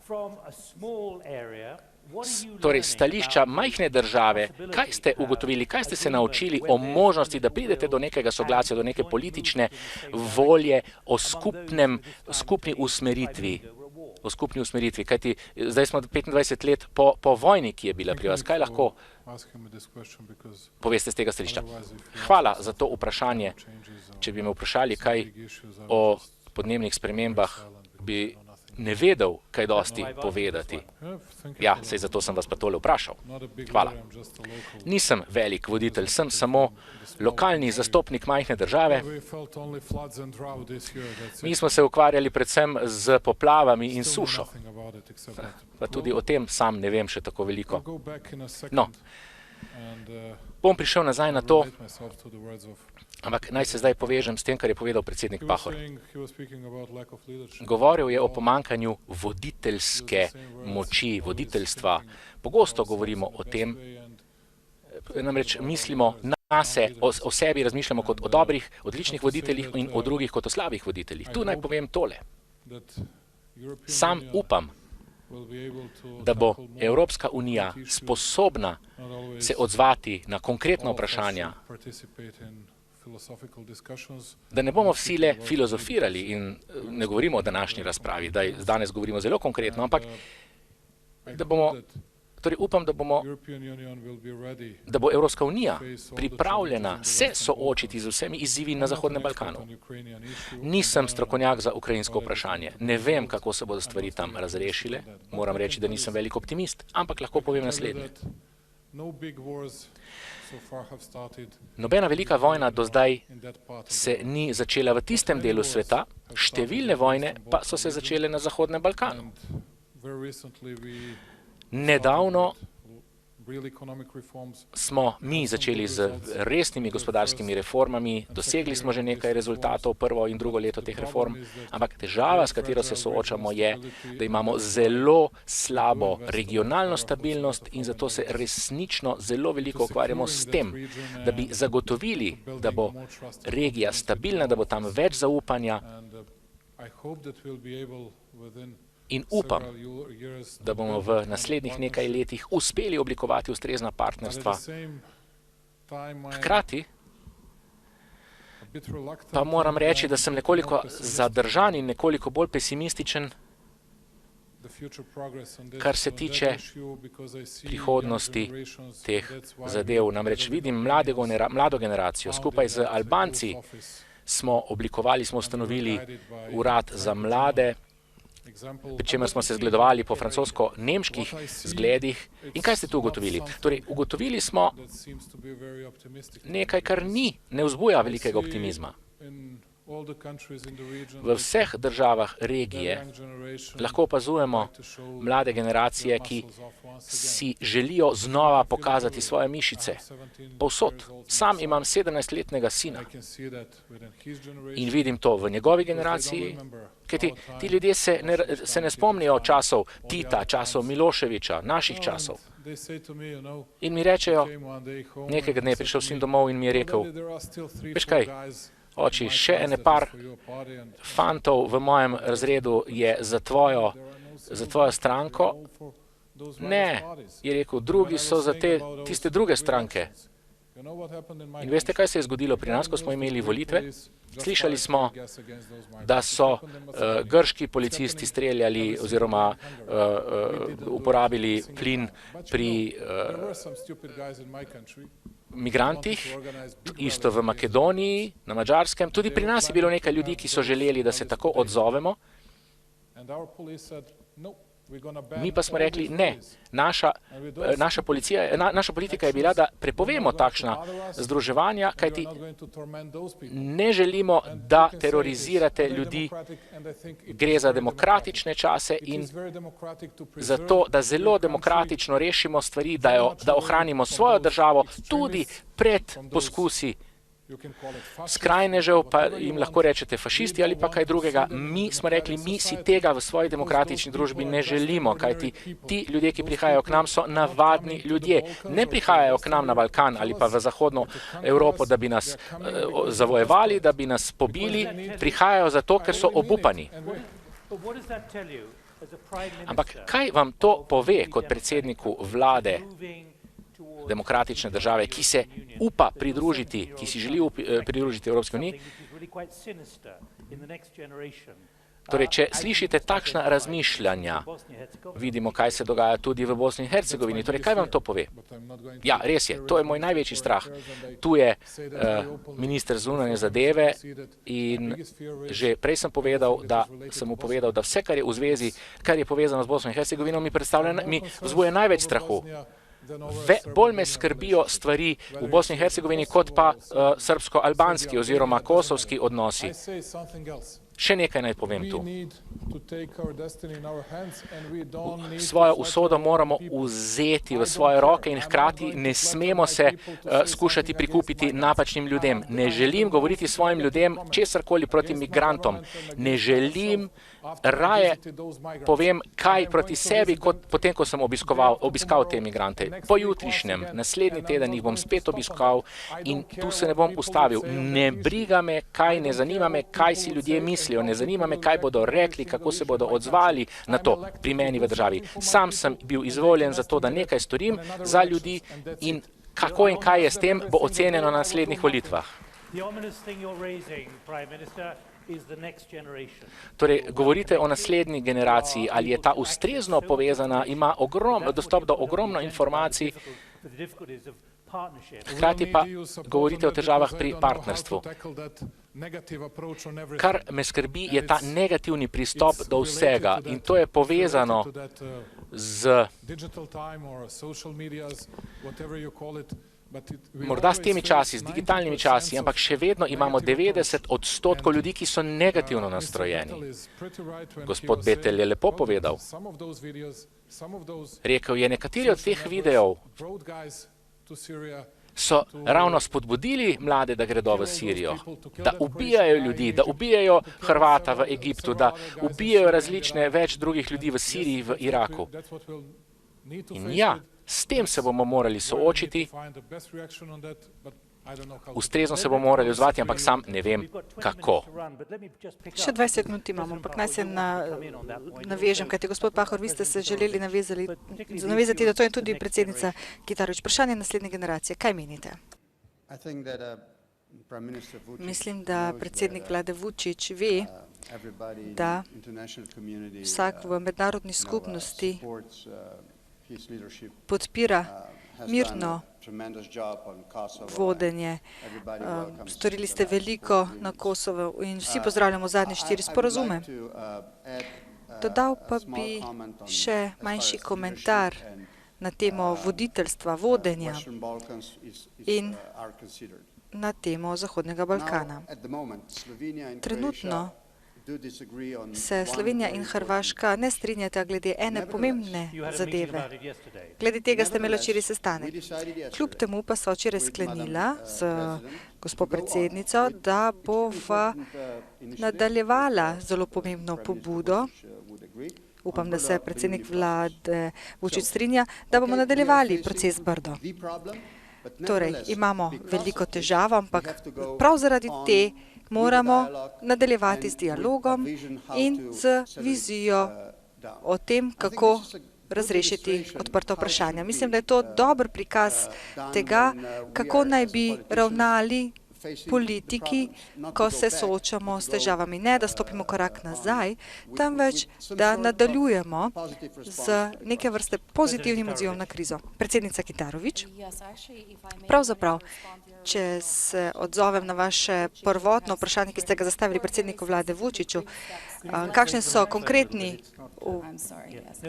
Torej, stališča majhne države, kaj ste ugotovili, kaj ste se naučili o možnosti, da pridete do nekega soglasja, do neke politične volje o skupni usmeritvi? Kajti zdaj smo 25 let po vojni, ki je bila pri vas. Kaj lahko poveste z tega stališča? Hvala za to vprašanje. Če bi me vprašali kaj o podnebnih spremembah, bi ne vedel, kaj dosti povedati. Ja, saj zato sem vas pa tole vprašal. Hvala. Nisem velik voditelj, sem samo lokalni zastopnik majhne države. Mi smo se ukvarjali predvsem z poplavami in sušo. Pa tudi o tem sam ne vem še tako veliko. No, bom prišel nazaj na to, ampak naj se zdaj povežem s tem, kar je povedal predsednik Pahor. Govoril je o pomanjkanju voditeljske moči, voditeljstva. Pogosto govorimo o tem, namreč mislimo nase, o sebi razmišljamo kot o dobrih, odličnih voditeljih in o drugih kot o slabih voditeljih. Tu naj povem tole. Sam upam, da bo Evropska unija sposobna se odzvati na konkretna vprašanja, da ne bomo vsi le filozofirali in ne govorimo o današnji razpravi, danes govorimo zelo konkretno, ampak da bomo, torej upam, da bo Evropska unija pripravljena se soočiti z vsemi izzivi na Zahodnem Balkanu. Nisem strokovnjak za ukrajinsko vprašanje, ne vem, kako se bodo stvari tam razrešile, moram reči, da nisem velik optimist, ampak lahko povem naslednje. Nobena velika vojna do zdaj se ni začela v tistem delu sveta, številne vojne pa so se začele na Zahodnem Balkanu. Nedavno smo mi začeli z resnimi gospodarskimi reformami, dosegli smo že nekaj rezultatov, prvo in drugo leto teh reform, ampak težava, s katero se soočamo, je, da imamo zelo slabo regionalno stabilnost in zato se resnično zelo veliko ukvarjamo s tem, da bi zagotovili, da bo regija stabilna, da bo tam več zaupanja. In upam, da bomo v naslednjih nekaj letih uspeli oblikovati ustrezna partnerstva. Hkrati pa moram reči, da sem nekoliko zadržan in nekoliko bolj pesimističen, kar se tiče prihodnosti teh zadev. Namreč vidim mlado generacijo. Skupaj z Albanci smo ustanovili urad za mlade, pri čemer smo se zgledovali po francosko-nemških zgledih. In kaj ste tu ugotovili? Torej, ugotovili smo nekaj, kar ne vzbuja velikega optimizma. V vseh državah regije lahko opazujemo mlade generacije, ki si želijo znova pokazati svoje mišice. Povsod. Sam imam 17-letnega sina in vidim to v njegovi generaciji, kajti ti ljudje se ne spomnijo časov Tita, časov Miloševiča, naših časov. In mi rečejo, nekega dne je prišel sin domov in mi je rekel, veš kaj, oči, še ene par fantov v mojem razredu je za tvojo stranko. Ne, je rekel, drugi so za tiste druge stranke. In veste, kaj se je zgodilo pri nas, ko smo imeli volitve? Slišali smo, da so grški policisti streljali oziroma uporabili plin pri migrantih, isto v Makedoniji, na Madžarskem. Tudi pri nas je bilo nekaj ljudi, ki so želeli, da se tako odzovemo. Mi pa smo rekli, ne, naša politika je bila, da prepovemo takšna združevanja, kajti ne želimo, da terorizirate ljudi. Gre za demokratične čase in za to, da zelo demokratično rešimo stvari, da ohranimo svojo državo tudi pred poskusi skrajnežev, pa jim lahko rečete fašisti ali pa kaj drugega. Mi smo rekli, mi si tega v svoji demokratični družbi ne želimo, kajti ti ljudje, ki prihajajo k nam, so navadni ljudje. Ne prihajajo k nam na Balkan ali pa v zahodno Evropo, da bi nas zavojevali, da bi nas pobili. Prihajajo zato, ker so obupani. Ampak kaj vam to pove kot predsedniku vlade demokratične države, ki se upa pridružiti, ki si želi pridružiti Evropski uniji? Torej, če slišite takšna razmišljanja, vidimo, kaj se dogaja tudi v Bosni in Hercegovini. Torej, kaj vam to pove? Ja, res je, to je moj največji strah. Tu je minister zunanje zadeve in že prej sem mu povedal, da vse, kar je v zvezi, kar je povezano z Bosno in Hercegovino, mi vzbuja največ strahu. Bolj me skrbijo stvari v Bosni in Hercegovini kot pa srbsko-albanski oziroma kosovski odnosi. Še nekaj naj povem tu. Svojo usodo moramo vzeti v svoje roke in hkrati ne smemo se skušati prikupiti napačnim ljudem. Ne želim govoriti svojim ljudem česarkoli proti migrantom. Ne želim, raje povem kaj proti sebi, kot potem, ko sem obiskal te migrante. Pojutrišnjem, naslednji teden jih bom spet obiskal in tu se ne bom ustavil. Ne briga me, ne zanima me, kaj si ljudje mislijo, ne zanima me, kaj bodo rekli, kako se bodo odzvali na to pri meni v državi. Sam sem bil izvoljen za to, da nekaj storim za ljudi in kako in kaj je s tem, bo ocenjeno na naslednjih volitvah. Torej, govorite o naslednji generaciji, ali je ta ustrezno povezana, ima dostop do ogromno informacij, hkrati pa govorite o težavah pri partnerstvu. Kar me skrbi, je ta negativni pristop do vsega in to je povezano z morda s temi časi, s digitalnimi časi, ampak še vedno imamo 90% ljudi, ki so negativno nastrojeni. Gospod Bettel je lepo povedal. Rekel je, nekateri od teh videov so ravno spodbudili mlade, da gredo v Sirijo, da ubijajo ljudi, da ubijajo Hrvata v Egiptu, da ubijajo več drugih ljudi v Siriji, v Iraku. In ja, s tem se bomo morali soočiti, ustrezno se bomo morali odzvati, ampak sam ne vem, kako. Še 20 minut imamo, ampak naj se navežem, kajti gospod Pahor, vi ste se želeli navezati, da to je tudi predsednica Kitarović. Vprašanje naslednje generacije. Kaj menite? Mislim, da predsednik vlade Vučić ve, da vsak v mednarodni skupnosti podpira mirno vodenje. Storili ste veliko na Kosovo in vsi pozdravljamo zadnje 4 sporazume. Dodal pa bi še manjši komentar na temo voditeljstva, vodenja in na temo Zahodnega Balkana. Trenutno se Slovenija in Hrvaška ne strinjata glede ene pomembne zadeve. Glede tega ste imeli včeraj sestanek. Kljub temu pa so včeraj sklenila z gospod predsednico, da bova nadaljevala zelo pomembno pobudo. Upam, da se predsednik vlade Vučić strinja, da bomo nadaljevali proces Brdo. Torej, imamo veliko težav, ampak prav zaradi te moramo nadaljevati z dialogom in z vizijo o tem, kako razrešiti odprta vprašanja. Mislim, da je to dober prikaz tega, kako naj bi ravnali politiki, ko se soočamo s težavami. Ne, da stopimo korak nazaj, temveč, da nadaljujemo z neke vrste pozitivnim odzivom na krizo. Predsednica Kitarović, pravzaprav, če se odzovem na vaše prvotno vprašanje, ki ste ga zastavili predsedniku vlade Vučiću, kakšni so konkretni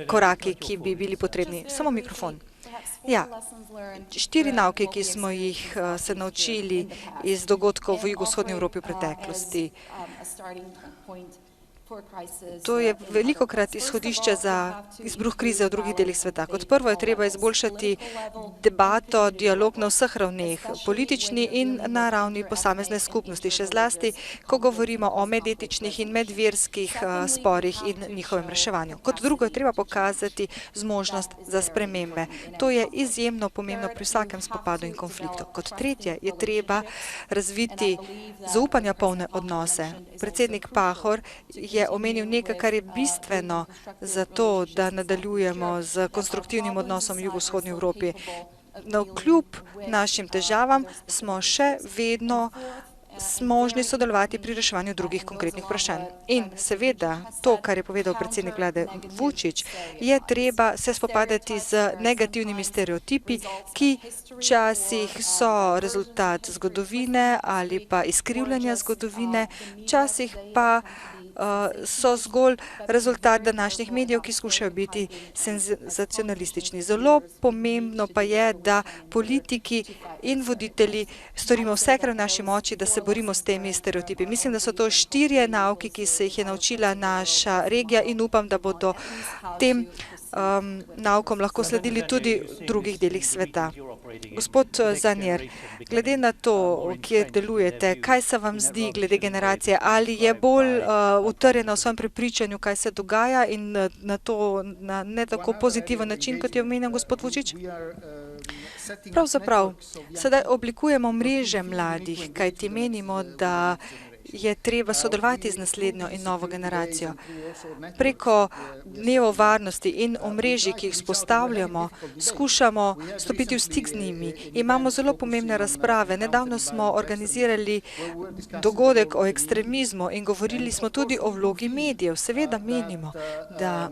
koraki, ki bi bili potrebni? Samo mikrofon. Ja, 4 nauke, ki smo jih se naučili iz dogodkov v jugovzhodni Evropi v preteklosti. To je velikokrat izhodišče za izbruh krize v drugih delih sveta. Kot prvo je treba izboljšati debato, dialog na vseh ravneh, politični in na ravni posamezne skupnosti, še zlasti, ko govorimo o medetičnih in medverskih sporih in njihovem reševanju. Kot drugo je treba pokazati zmožnost za spremembe. To je izjemno pomembno pri vsakem spopadu in konfliktu. Kot tretje je treba razviti zaupanja polne odnose. Predsednik Pahor je omenil nekaj, kar je bistveno za to, da nadaljujemo z konstruktivnim odnosom v jugovzhodni Evropi. Navkljub našim težavam smo še vedno možni sodelovati pri reševanju drugih konkretnih vprašanj. In seveda, to, kar je povedal predsednik vlade Vučić, je treba se spopadati z negativnimi stereotipi, ki včasih so rezultat zgodovine ali pa izkrivljanja zgodovine, včasih pa so zgolj rezultat današnjih medijev, ki skušajo biti senzacionalistični. Zelo pomembno pa je, da politiki in voditelji storimo vse, kar v naši moči, da se borimo s temi stereotipi. Mislim, da so to 4 nauki, ki se jih je naučila naša regija in upam, da bodo tem naukom lahko sledili tudi v drugih delih sveta. Gospod Zanjer, glede na to, kjer delujete, kaj se vam zdi glede generacije? Ali je bolj utrjena v svojem prepričanju, kaj se dogaja in na to na ne tako pozitiven način, kot je omenil gospod Vučić? Pravzaprav, sedaj oblikujemo mreže mladih, kajti menimo, da je treba sodelovati z naslednjo in novo generacijo. Preko dnevov varnosti in omrežij, ki jih vzpostavljamo, skušamo stopiti v stik z njimi. Imamo zelo pomembne razprave. Nedavno smo organizirali dogodek o ekstremizmu in govorili smo tudi o vlogi medijev. Seveda menimo, da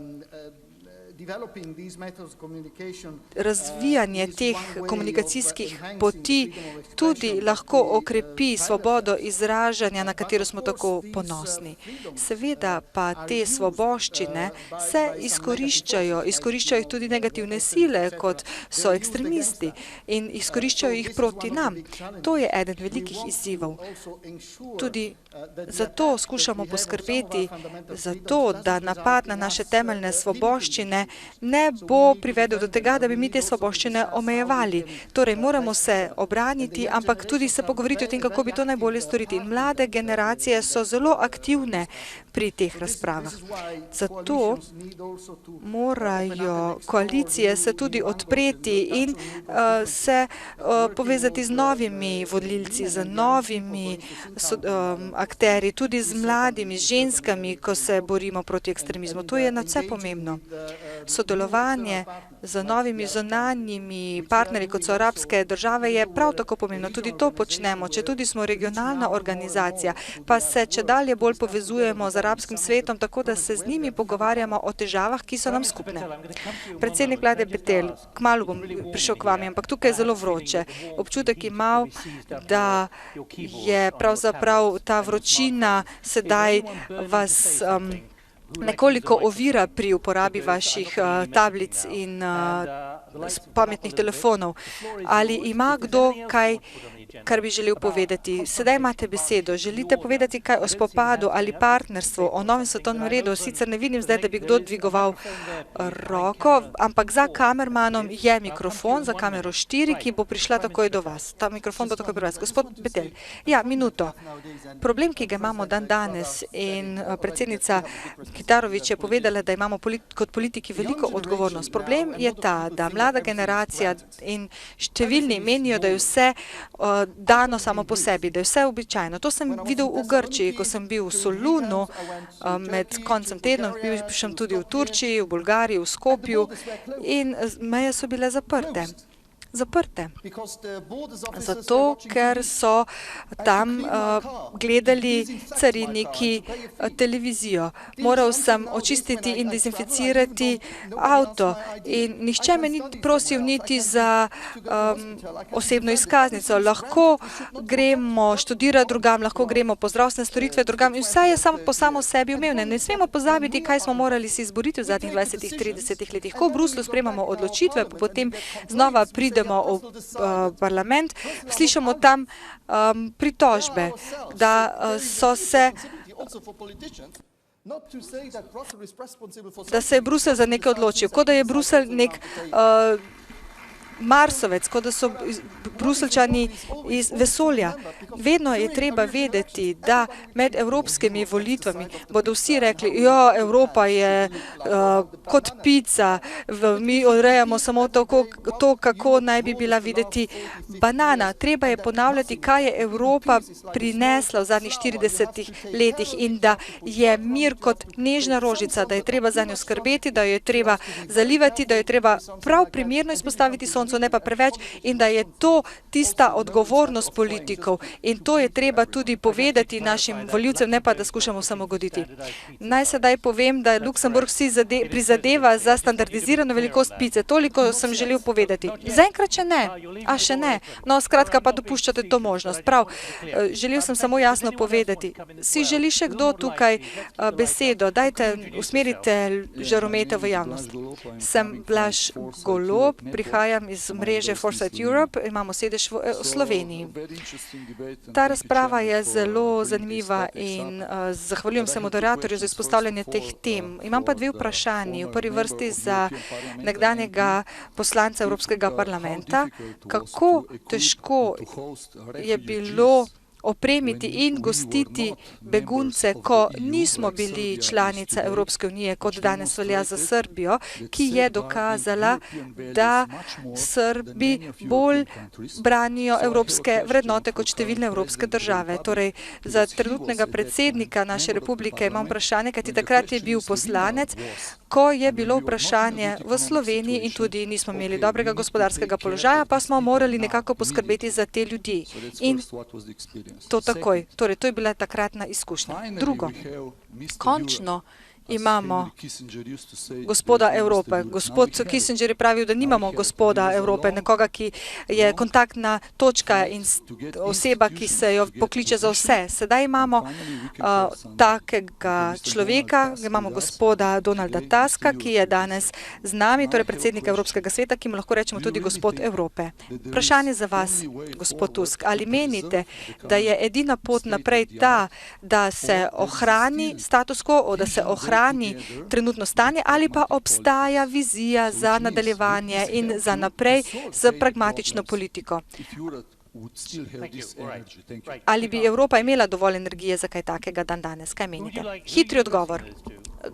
razvijanje teh komunikacijskih poti tudi lahko okrepi svobodo izražanja, na katero smo tako ponosni. Seveda pa te svoboščine se izkoriščajo jih tudi negativne sile, kot so ekstremisti, in izkoriščajo jih proti nam. To je eden velikih izzivov. Tudi zato skušamo poskrbeti za to, da napad na naše temeljne svoboščine ne bo privedel do tega, da bi mi te svoboščine omejevali. Torej, moramo se obraniti, ampak tudi se pogovoriti o tem, kako bi to najbolje storiti. In mlade generacije so zelo aktivne pri teh razpravah. Zato morajo koalicije se tudi odpreti in se povezati z novimi vodilci, z novimi akterji, tudi z mladimi, z ženskami, ko se borimo proti ekstremizmu. To je nadvse pomembno. Sodelovanje z novimi zunanjimi partnerji, kot so arabske države, je prav tako pomembno. Tudi to počnemo, če tudi smo regionalna organizacija, pa se čedalje bolj povezujemo z arabskim svetom, tako da se z njimi pogovarjamo o težavah, ki so nam skupne. Predsednik vlade Betel, kmalu bom prišel k vami, ampak tukaj je zelo vroče. Občutek imam, da je pravzaprav ta vročina sedaj vas nekoliko ovira pri uporabi vaših tablic in pametnih telefonov. Ali ima kdo kaj, kar bi želel povedati? Sedaj imate besedo. Želite povedati kaj o spopadu ali partnerstvu, o novem svetovnem redu? Sicer ne vidim zdaj, da bi kdo dvigoval roko, ampak za kamermanom je mikrofon, za kamero 4, ki bo prišla takoj do vas. Ta mikrofon bo takoj pri vas. Gospod Betel, ja, minuto. Problem, ki ga imamo dan danes, in predsednica Kitarović je povedala, da imamo kot politiki veliko odgovornost. Problem je ta, da mlada generacija in številni menijo, da je vse dano samo po sebi, da je vse običajno. To sem videl v Grčiji, ko sem bil v Solunu med koncem tedna, bil sem tudi v Turčiji, v Bolgariji, v Skopju in meje so bile zaprte. zaprte. Zato, ker so tam gledali cariniki televizijo. Moral sem očistiti in dezinficirati avto in nihče me ni prosil niti za osebno izkaznico. Lahko gremo študirati drugam, lahko gremo po zdravstvene storitve drugam in vse je samo sebi umevno. Ne smemo pozabiti, kaj smo morali si izboriti v zadnjih 20-30 letih. Ko v Bruslu sprejemamo odločitve, potem znova pridemo v parlament, slišimo tam pritožbe, da se je Bruselj za nekaj odločil, kot da je Bruselj nek Marsovec, kot da so Bruseljčani iz vesolja. Vedno je treba vedeti, da med evropskimi volitvami bodo vsi rekli, ja, Evropa je kot pica, mi odrejamo samo to, kako naj bi bila videti banana. Treba je ponavljati, kaj je Evropa prinesla v zadnjih 40 letih in da je mir kot nežna rožica, da je treba za njo skrbeti, da jo je treba zalivati, da jo je treba prav primerno izpostaviti soncu, ne pa preveč, in da je to tista odgovornost politikov in to je treba tudi povedati našim volivcem, ne pa da skušamo samo goditi. Naj sedaj povem, da Luksemburg si prizadeva za standardizirano velikost pice. Toliko sem želel povedati. Zaenkrat še ne. No, skratka pa dopuščate to možnost. Prav, želel sem samo jasno povedati. Si želi še kdo tukaj besedo? Dajte, usmerite žaromete v javnost. Sem Blaž Golob, prihajam iz mreže Foresight Europe, imamo sedež v Sloveniji. Ta razprava je zelo zanimiva in zahvaljujem se moderatorju za izpostavljanje teh tem. Imam pa dve vprašanji. V prvi vrsti za nekdanjega poslanca Evropskega parlamenta. Kako težko je bilo opremiti in gostiti begunce, ko nismo bili članica Evropske unije, kot danes velja za Srbijo, ki je dokazala, da Srbi bolj branijo evropske vrednote kot številne evropske države. Torej, za trenutnega predsednika naše republike imam vprašanje, kajti takrat je bil poslanec, ko je bilo vprašanje v Sloveniji in tudi nismo imeli dobrega gospodarskega položaja, pa smo morali nekako poskrbeti za te ljudi. In to takoj. Torej, to je bila takratna izkušnja. Drugo, končno imamo gospoda Evrope. Gospod Kissinger je pravil, da nimamo gospoda Evrope, nekoga, ki je kontaktna točka in oseba, ki se jo pokliče za vse. Sedaj imamo takega človeka, imamo gospoda Donalda Tuska, ki je danes z nami, torej predsednika Evropskega sveta, ki mu lahko rečemo tudi gospod Evrope. Vprašanje za vas, gospod Tusk, ali menite, da je edina pot naprej ta, da se ohrani status quo, da se ohrani trenutno stanje, ali pa obstaja vizija za nadaljevanje in za naprej z pragmatično politiko? Ali bi Evropa imela dovolj energije za kaj takega dan danes? Kaj menite? Hitri odgovor.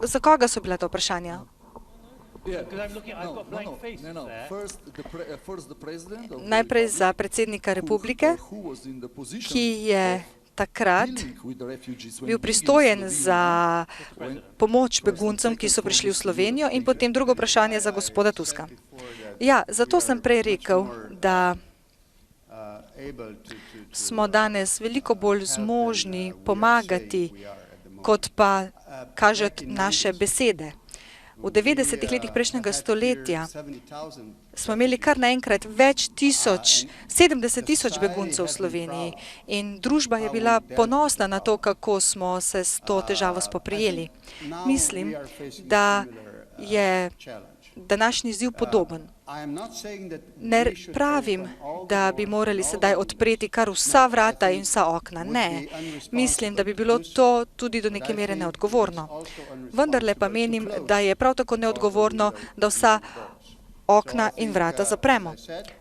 Za koga so bila to vprašanja? Najprej za predsednika republike, ki je takrat bil pristojen za pomoč beguncem, ki so prišli v Slovenijo, in potem drugo vprašanje za gospoda Tuska. Ja, zato sem prej rekel, da smo danes veliko bolj zmožni pomagati, kot pa kažeti naše besede. V 90-ih letih prejšnjega stoletja smo imeli kar naenkrat več tisoč, 70 tisoč beguncev v Sloveniji in družba je bila ponosna na to, kako smo se s to težavo spoprijeli. Mislim, da je današnji izziv podoben. Ne pravim, da bi morali sedaj odpreti kar vsa vrata in vsa okna. Ne. Mislim, da bi bilo to tudi do neke mere neodgovorno. Vendarle pa menim, da je prav tako neodgovorno, da vsa okna in vrata zapremo.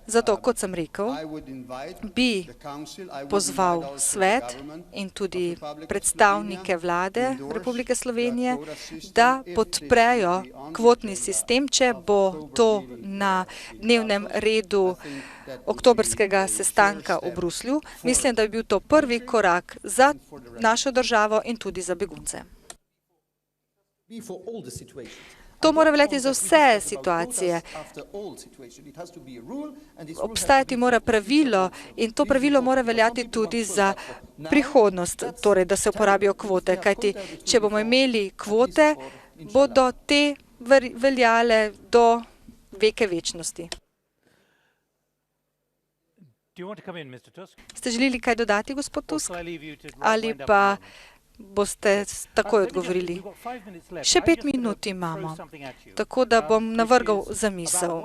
Zato, kot sem rekel, bi pozval svet in tudi predstavnike vlade Republike Slovenije, da podprejo kvotni sistem, če bo to na dnevnem redu oktobrskega sestanka v Bruslju. Mislim, da bi bil to prvi korak za našo državo in tudi za begunce. To mora veljati za vse situacije. Obstajati mora pravilo in to pravilo mora veljati tudi za prihodnost, torej da se uporabijo kvote, kajti če bomo imeli kvote, bodo te veljale do veke večnosti. Ste želeli kaj dodati, gospod Tusk? Ali pa boste takoj odgovorili? Še 5 minut imamo, tako da bom navrgal zamisel.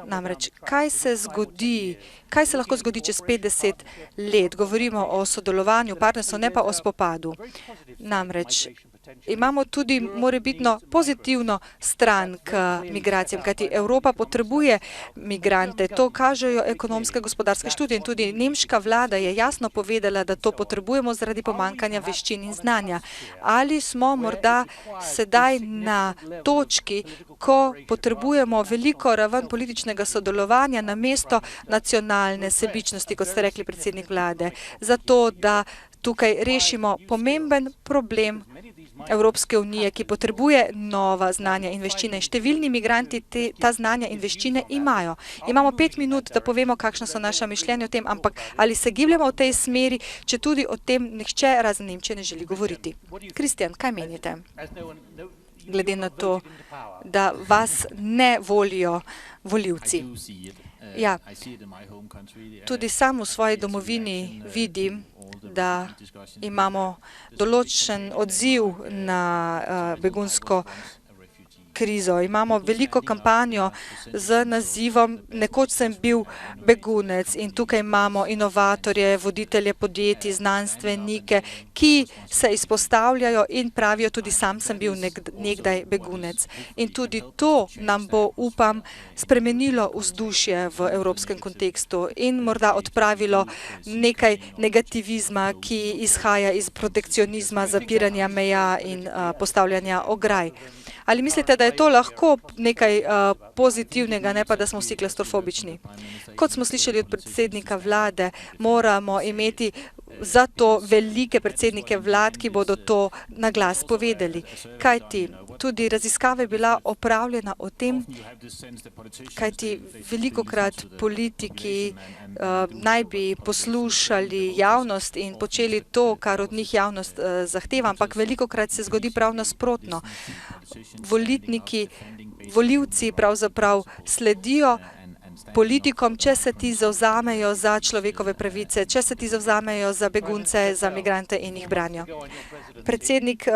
Namreč, kaj se lahko zgodi čez 50 let? Govorimo o sodelovanju, partnerstvu, ne pa o spopadu. Namreč, imamo tudi morebitno pozitivno stran k migracijam, kajti Evropa potrebuje migrante. To kažejo ekonomske gospodarske študije in tudi nemška vlada je jasno povedala, da to potrebujemo zaradi pomankanja veščin in znanja. Ali smo morda sedaj na točki, ko potrebujemo veliko raven političnega sodelovanja namesto nacionalne sebičnosti, kot ste rekli, predsednik vlade, zato da tukaj rešimo pomemben problem Evropske unije, ki potrebuje nova znanja in veščine. Številni migranti ta znanja in veščine imajo. Imamo 5 minut, da povemo, kakšna so naša mišljenja o tem, ampak ali se gibljamo v tej smeri, če tudi o tem nihče razen Nemčije ne želi govoriti. Kristjan, kaj menite? Glede na to, da vas ne volijo volivci. Ja, tudi sam v svoji domovini vidim, da imamo določen odziv na begunsko krizo. Imamo veliko kampanjo z nazivom Nekoč sem bil begunec in tukaj imamo inovatorje, voditelje podjetij, znanstvenike, ki se izpostavljajo in pravijo tudi sam sem bil nekdaj begunec. In tudi to nam bo, upam, spremenilo vzdušje v evropskem kontekstu in morda odpravilo nekaj negativizma, ki izhaja iz protekcionizma, zapiranja meja in postavljanja ograj. Ali mislite, da je to lahko nekaj pozitivnega, ne pa da smo vsi klastrofobični? Kot smo slišali od predsednika vlade, moramo imeti zato velike predsednike vlad, ki bodo to na glas povedali. Kajti tudi raziskava je bila opravljena o tem, kajti velikokrat politiki naj bi poslušali javnost in počeli to, kar od njih javnost zahteva, ampak velikokrat se zgodi prav nasprotno. Volivci pravzaprav sledijo politikom, če se ti zavzamejo za človekove pravice, če se ti zavzamejo za begunce, za migrante in jih branijo. Predsednik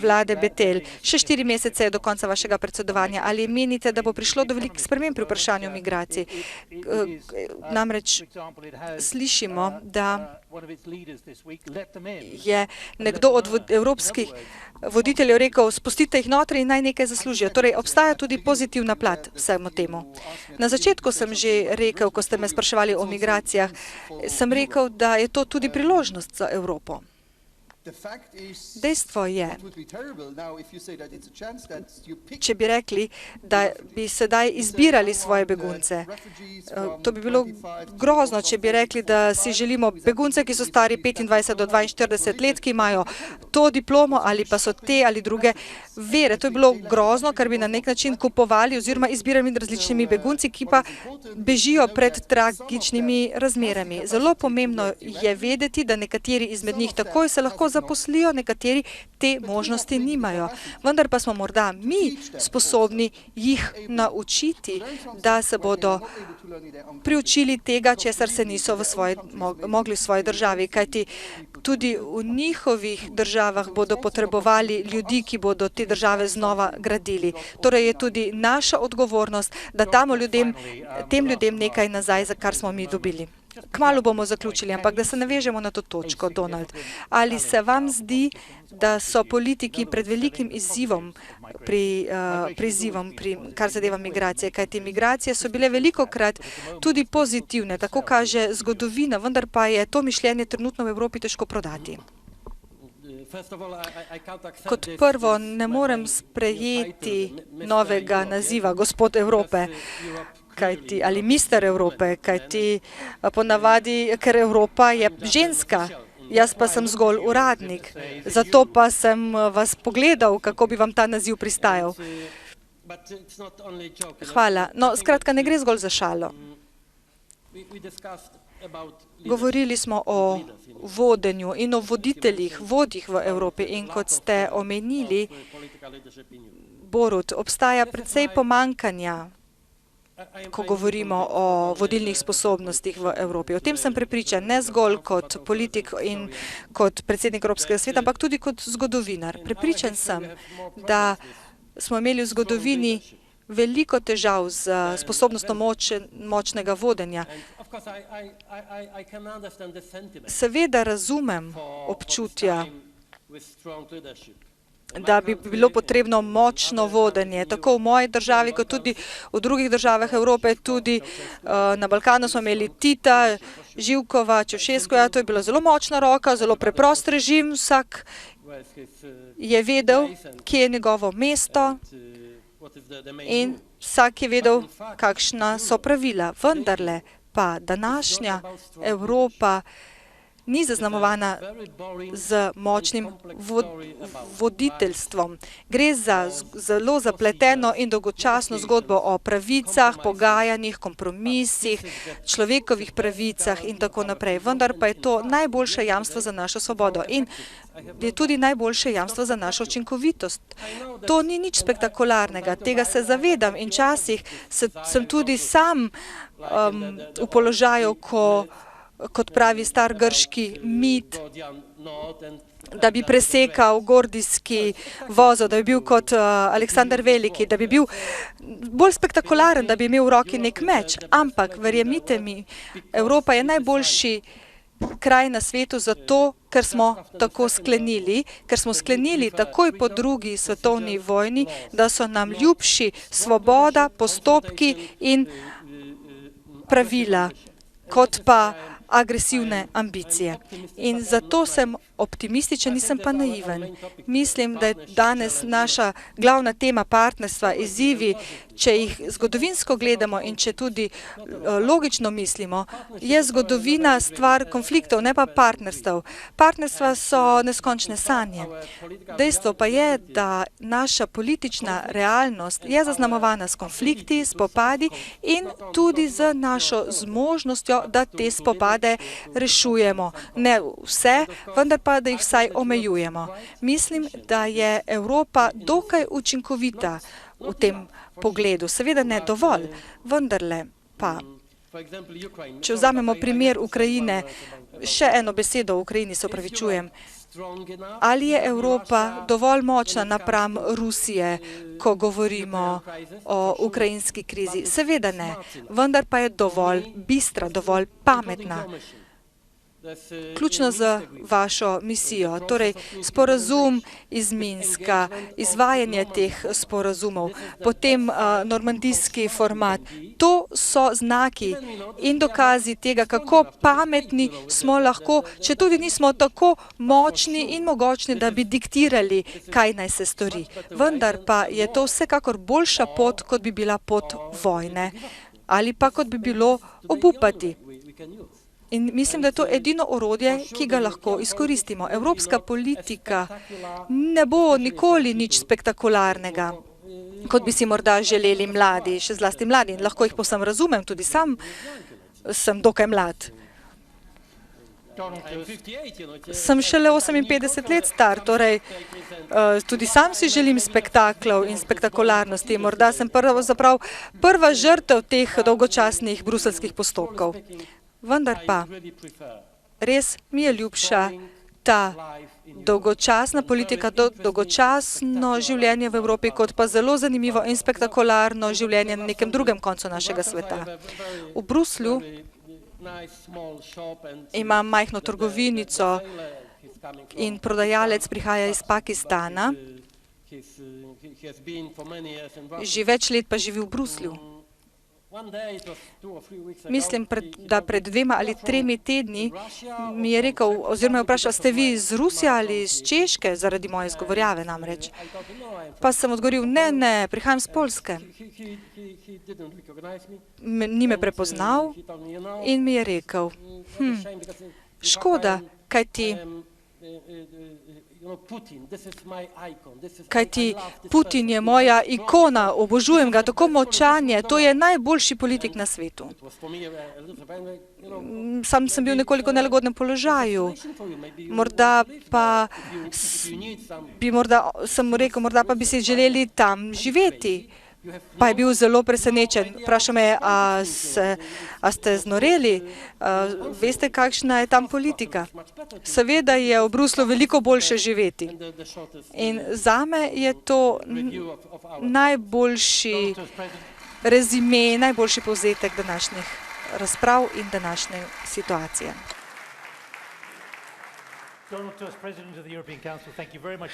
vlade Bettel, še 4 mesece je do konca vašega predsedovanja. Ali menite, da bo prišlo do velikih sprememb pri vprašanju migracij? Namreč slišimo, da je nekdo od evropskih voditeljev rekel, spustite jih notri in naj nekaj zaslužijo. Torej, obstaja tudi pozitivna plat vsemu temu. Na začetku sem že rekel, ko ste me spraševali o migracijah, sem rekel, da je to tudi priložnost za Evropo. Dejstvo je, če bi rekli, da bi sedaj izbirali svoje begunce. To bi bilo grozno, če bi rekli, da si želimo begunce, ki so stari 25 do 42 let, ki imajo to diplomo ali pa so te ali druge vere. To je bilo grozno, ker bi na nek način kupovali oziroma izbirali med različnimi begunci, ki pa bežijo pred tragičnimi razmerami. Zelo pomembno je vedeti, da nekateri izmed njih takoj se lahko zaposlijo, nekateri te možnosti nimajo. Vendar pa smo morda mi sposobni jih naučiti, da se bodo priučili tega, česar se niso mogli v svoji državi. Kajti tudi v njihovih državah bodo potrebovali ljudi, ki bodo te države znova gradili. Torej je tudi naša odgovornost, da damo tem ljudem nekaj nazaj, za kar smo mi dobili. Kmalu bomo zaključili, ampak da se navežemo na to točko, Donald. Ali se vam zdi, da so politiki pred velikim izzivom, kar zadeva migracije? Kajti migracije so bile velikokrat tudi pozitivne, tako kaže zgodovina, vendar pa je to mišljenje trenutno v Evropi težko prodati. Kot prvo, ne morem sprejeti novega naziva gospod Evrope, ali mister Evrope, kajti ponavadi, ker Evropa je ženska, jaz pa sem zgolj uradnik. Zato pa sem vas pogledal, kako bi vam ta naziv pristajal. Hvala. No, skratka, ne gre zgolj za šalo. Govorili smo o vodenju in o voditeljih, vodjih v Evropi in kot ste omenili, Borut, obstaja precej pomankanja, ko govorimo o vodilnih sposobnostih v Evropi. O tem sem prepričan, ne zgolj kot politik in kot predsednik Evropskega sveta, ampak tudi kot zgodovinar. Prepričan sem, da smo imeli v zgodovini veliko težav z sposobnostjo močnega vodenja. Seveda razumem občutja, da bi bilo potrebno močno vodenje, tako v moji državi, kot tudi v drugih državah Evrope, tudi na Balkanu smo imeli Tita, Živkova, Čaušeskuja, to je bila zelo močna roka, zelo preprost režim, vsak je vedel, kje je njegovo mesto in vsak je vedel, kakšna so pravila. Vendarle pa današnja Evropa ni zaznamovana z močnim voditeljstvom. Gre za zelo zapleteno in dolgočasno zgodbo o pravicah, pogajanjih, kompromisih, človekovih pravicah in tako naprej. Vendar pa je to najboljše jamstvo za našo svobodo in je tudi najboljše jamstvo za našo učinkovitost. To ni nič spektakularnega, tega se zavedam in včasih sem tudi sam v položaju, kot pravi star grški mit, da bi presekal gordijski vozel, da bi bil kot Aleksander Veliki, da bi bil bolj spektakularen, da bi imel v roki nek meč. Ampak, verjemite mi, Evropa je najboljši kraj na svetu zato, ker smo tako sklenili, takoj po drugi svetovni vojni, da so nam ljubši svoboda, postopki in pravila, kot pa agresivne ambicije. In zato sem optimističen, nisem pa naiven. Mislim, da je danes naša glavna tema partnerstva, izzivi, če jih zgodovinsko gledamo in če tudi logično mislimo, je zgodovina stvar konfliktov, ne pa partnerstev. Partnerstva so neskončne sanje. Dejstvo pa je, da naša politična realnost je zaznamovana s konflikti, spopadi in tudi z našo zmožnostjo, da te spopade rešujemo. Ne vse, vendar pa, da jih vsaj omejujemo. Mislim, da je Evropa dokaj učinkovita v tem pogledu. Seveda ne dovolj, vendarle pa. Če vzamemo primer Ukrajine, še eno besedo o Ukrajini se opravičujem. Ali je Evropa dovolj močna napram Rusije, ko govorimo o ukrajinski krizi? Seveda ne, vendar pa je dovolj bistra, dovolj pametna. Ključno za vašo misijo, torej sporazum iz Minska, izvajanje teh sporazumov, potem normandijski format. To so znaki in dokazi tega, kako pametni smo lahko, če tudi nismo tako močni in mogočni, da bi diktirali, kaj naj se stori. Vendar pa je to vsekakor boljša pot, kot bi bila pot vojne ali pa kot bi bilo obupati. In mislim, da je to edino orodje, ki ga lahko izkoristimo. Evropska politika ne bo nikoli nič spektakularnega, kot bi si morda želeli mladi, še zlasti mladi. Lahko jih povsem razumem, tudi sam sem dokaj mlad. Sem šele 58 let star, torej tudi sam si želim spektaklov in spektakularnosti. Morda sem prva žrtev teh dolgočasnih bruselskih postopkov. Vendar pa res mi je ljubša ta dolgočasna politika, dolgočasno življenje v Evropi, kot pa zelo zanimivo in spektakularno življenje na nekem drugem koncu našega sveta. V Bruslju imam majhno trgovinico in prodajalec prihaja iz Pakistana. Že več let pa živi v Bruslju. Mislim, da pred 2 ali 3 tedni mi je rekel, oziroma je vprašal, ste vi iz Rusije ali iz Češke, zaradi moje izgovorjave namreč. Pa sem odgovoril, ne, prihajam z Poljske. Ni me prepoznal in mi je rekel, škoda, kajti Kajti Putin je moja ikona, obožujem ga, tako močan je, to je najboljši politik na svetu. Sam sem bil nekoliko v nelagodnem položaju, morda pa bi si želeli tam živeti. Pa je bil zelo presenečen. Vprašal me je, a ste znoreli? Veste, kakšna je tam politika? Seveda je v Bruslu veliko boljše živeti. In zame je to najboljši rezime, najboljši povzetek današnjih razprav in današnje situacije.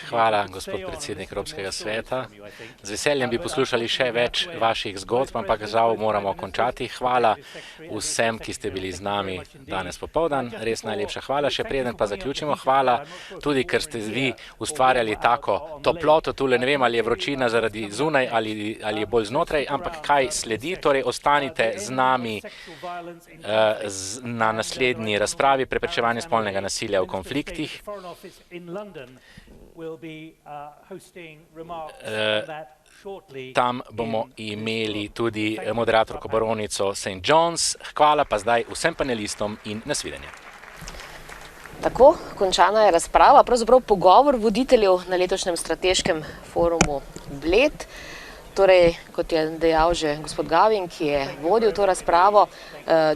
Hvala, gospod predsednik Evropskega sveta. Z veseljem bi poslušali še več vaših zgodb, ampak žal moramo končati. Hvala vsem, ki ste bili z nami danes popoldan. Res najlepša hvala. Še preden pa zaključimo, hvala tudi, ker ste vi ustvarjali tako toploto tule. Ne vem, ali je vročina zaradi zunaj ali je bolj znotraj, ampak kaj sledi. Torej, ostanite z nami na naslednji razpravi preprečevanje spolnega nasilja v konfliktih. Tam bomo imeli tudi moderatorko baronico St. John's. Hvala pa zdaj vsem panelistom in nasvidenje. Tako, končana je razprava, pravzaprav pogovor voditeljev na letošnjem strateškem forumu Bled. Torej, kot je dejal že gospod Gavin, ki je vodil to razpravo,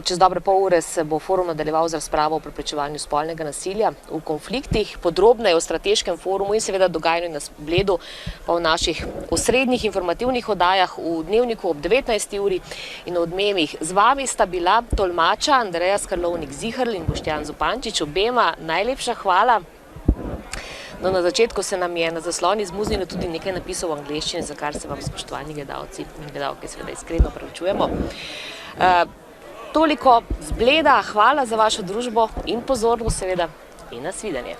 čez dobre pol ure se bo forum nadaljeval z razpravo o preprečevanju spolnega nasilja v konfliktih, podrobneje o strateškem forumu in seveda dogajanju na Bledu pa v naših osrednjih informativnih oddajah v Dnevniku ob 19. uri in v Odmevih. Z vami sta bila tolmača Andreja Skarlovnik-Ziherl in Boštjan Zupančič. Obema najlepša hvala. No, na začetku se nam je na zasloni zmuznilo tudi nekaj napisov v angleščini, za kar se vam, spoštovani gledalci in gledalke, seveda iskreno opravičujemo. Toliko z Bleda, hvala za vašo družbo in pozornost seveda in nasvidenje.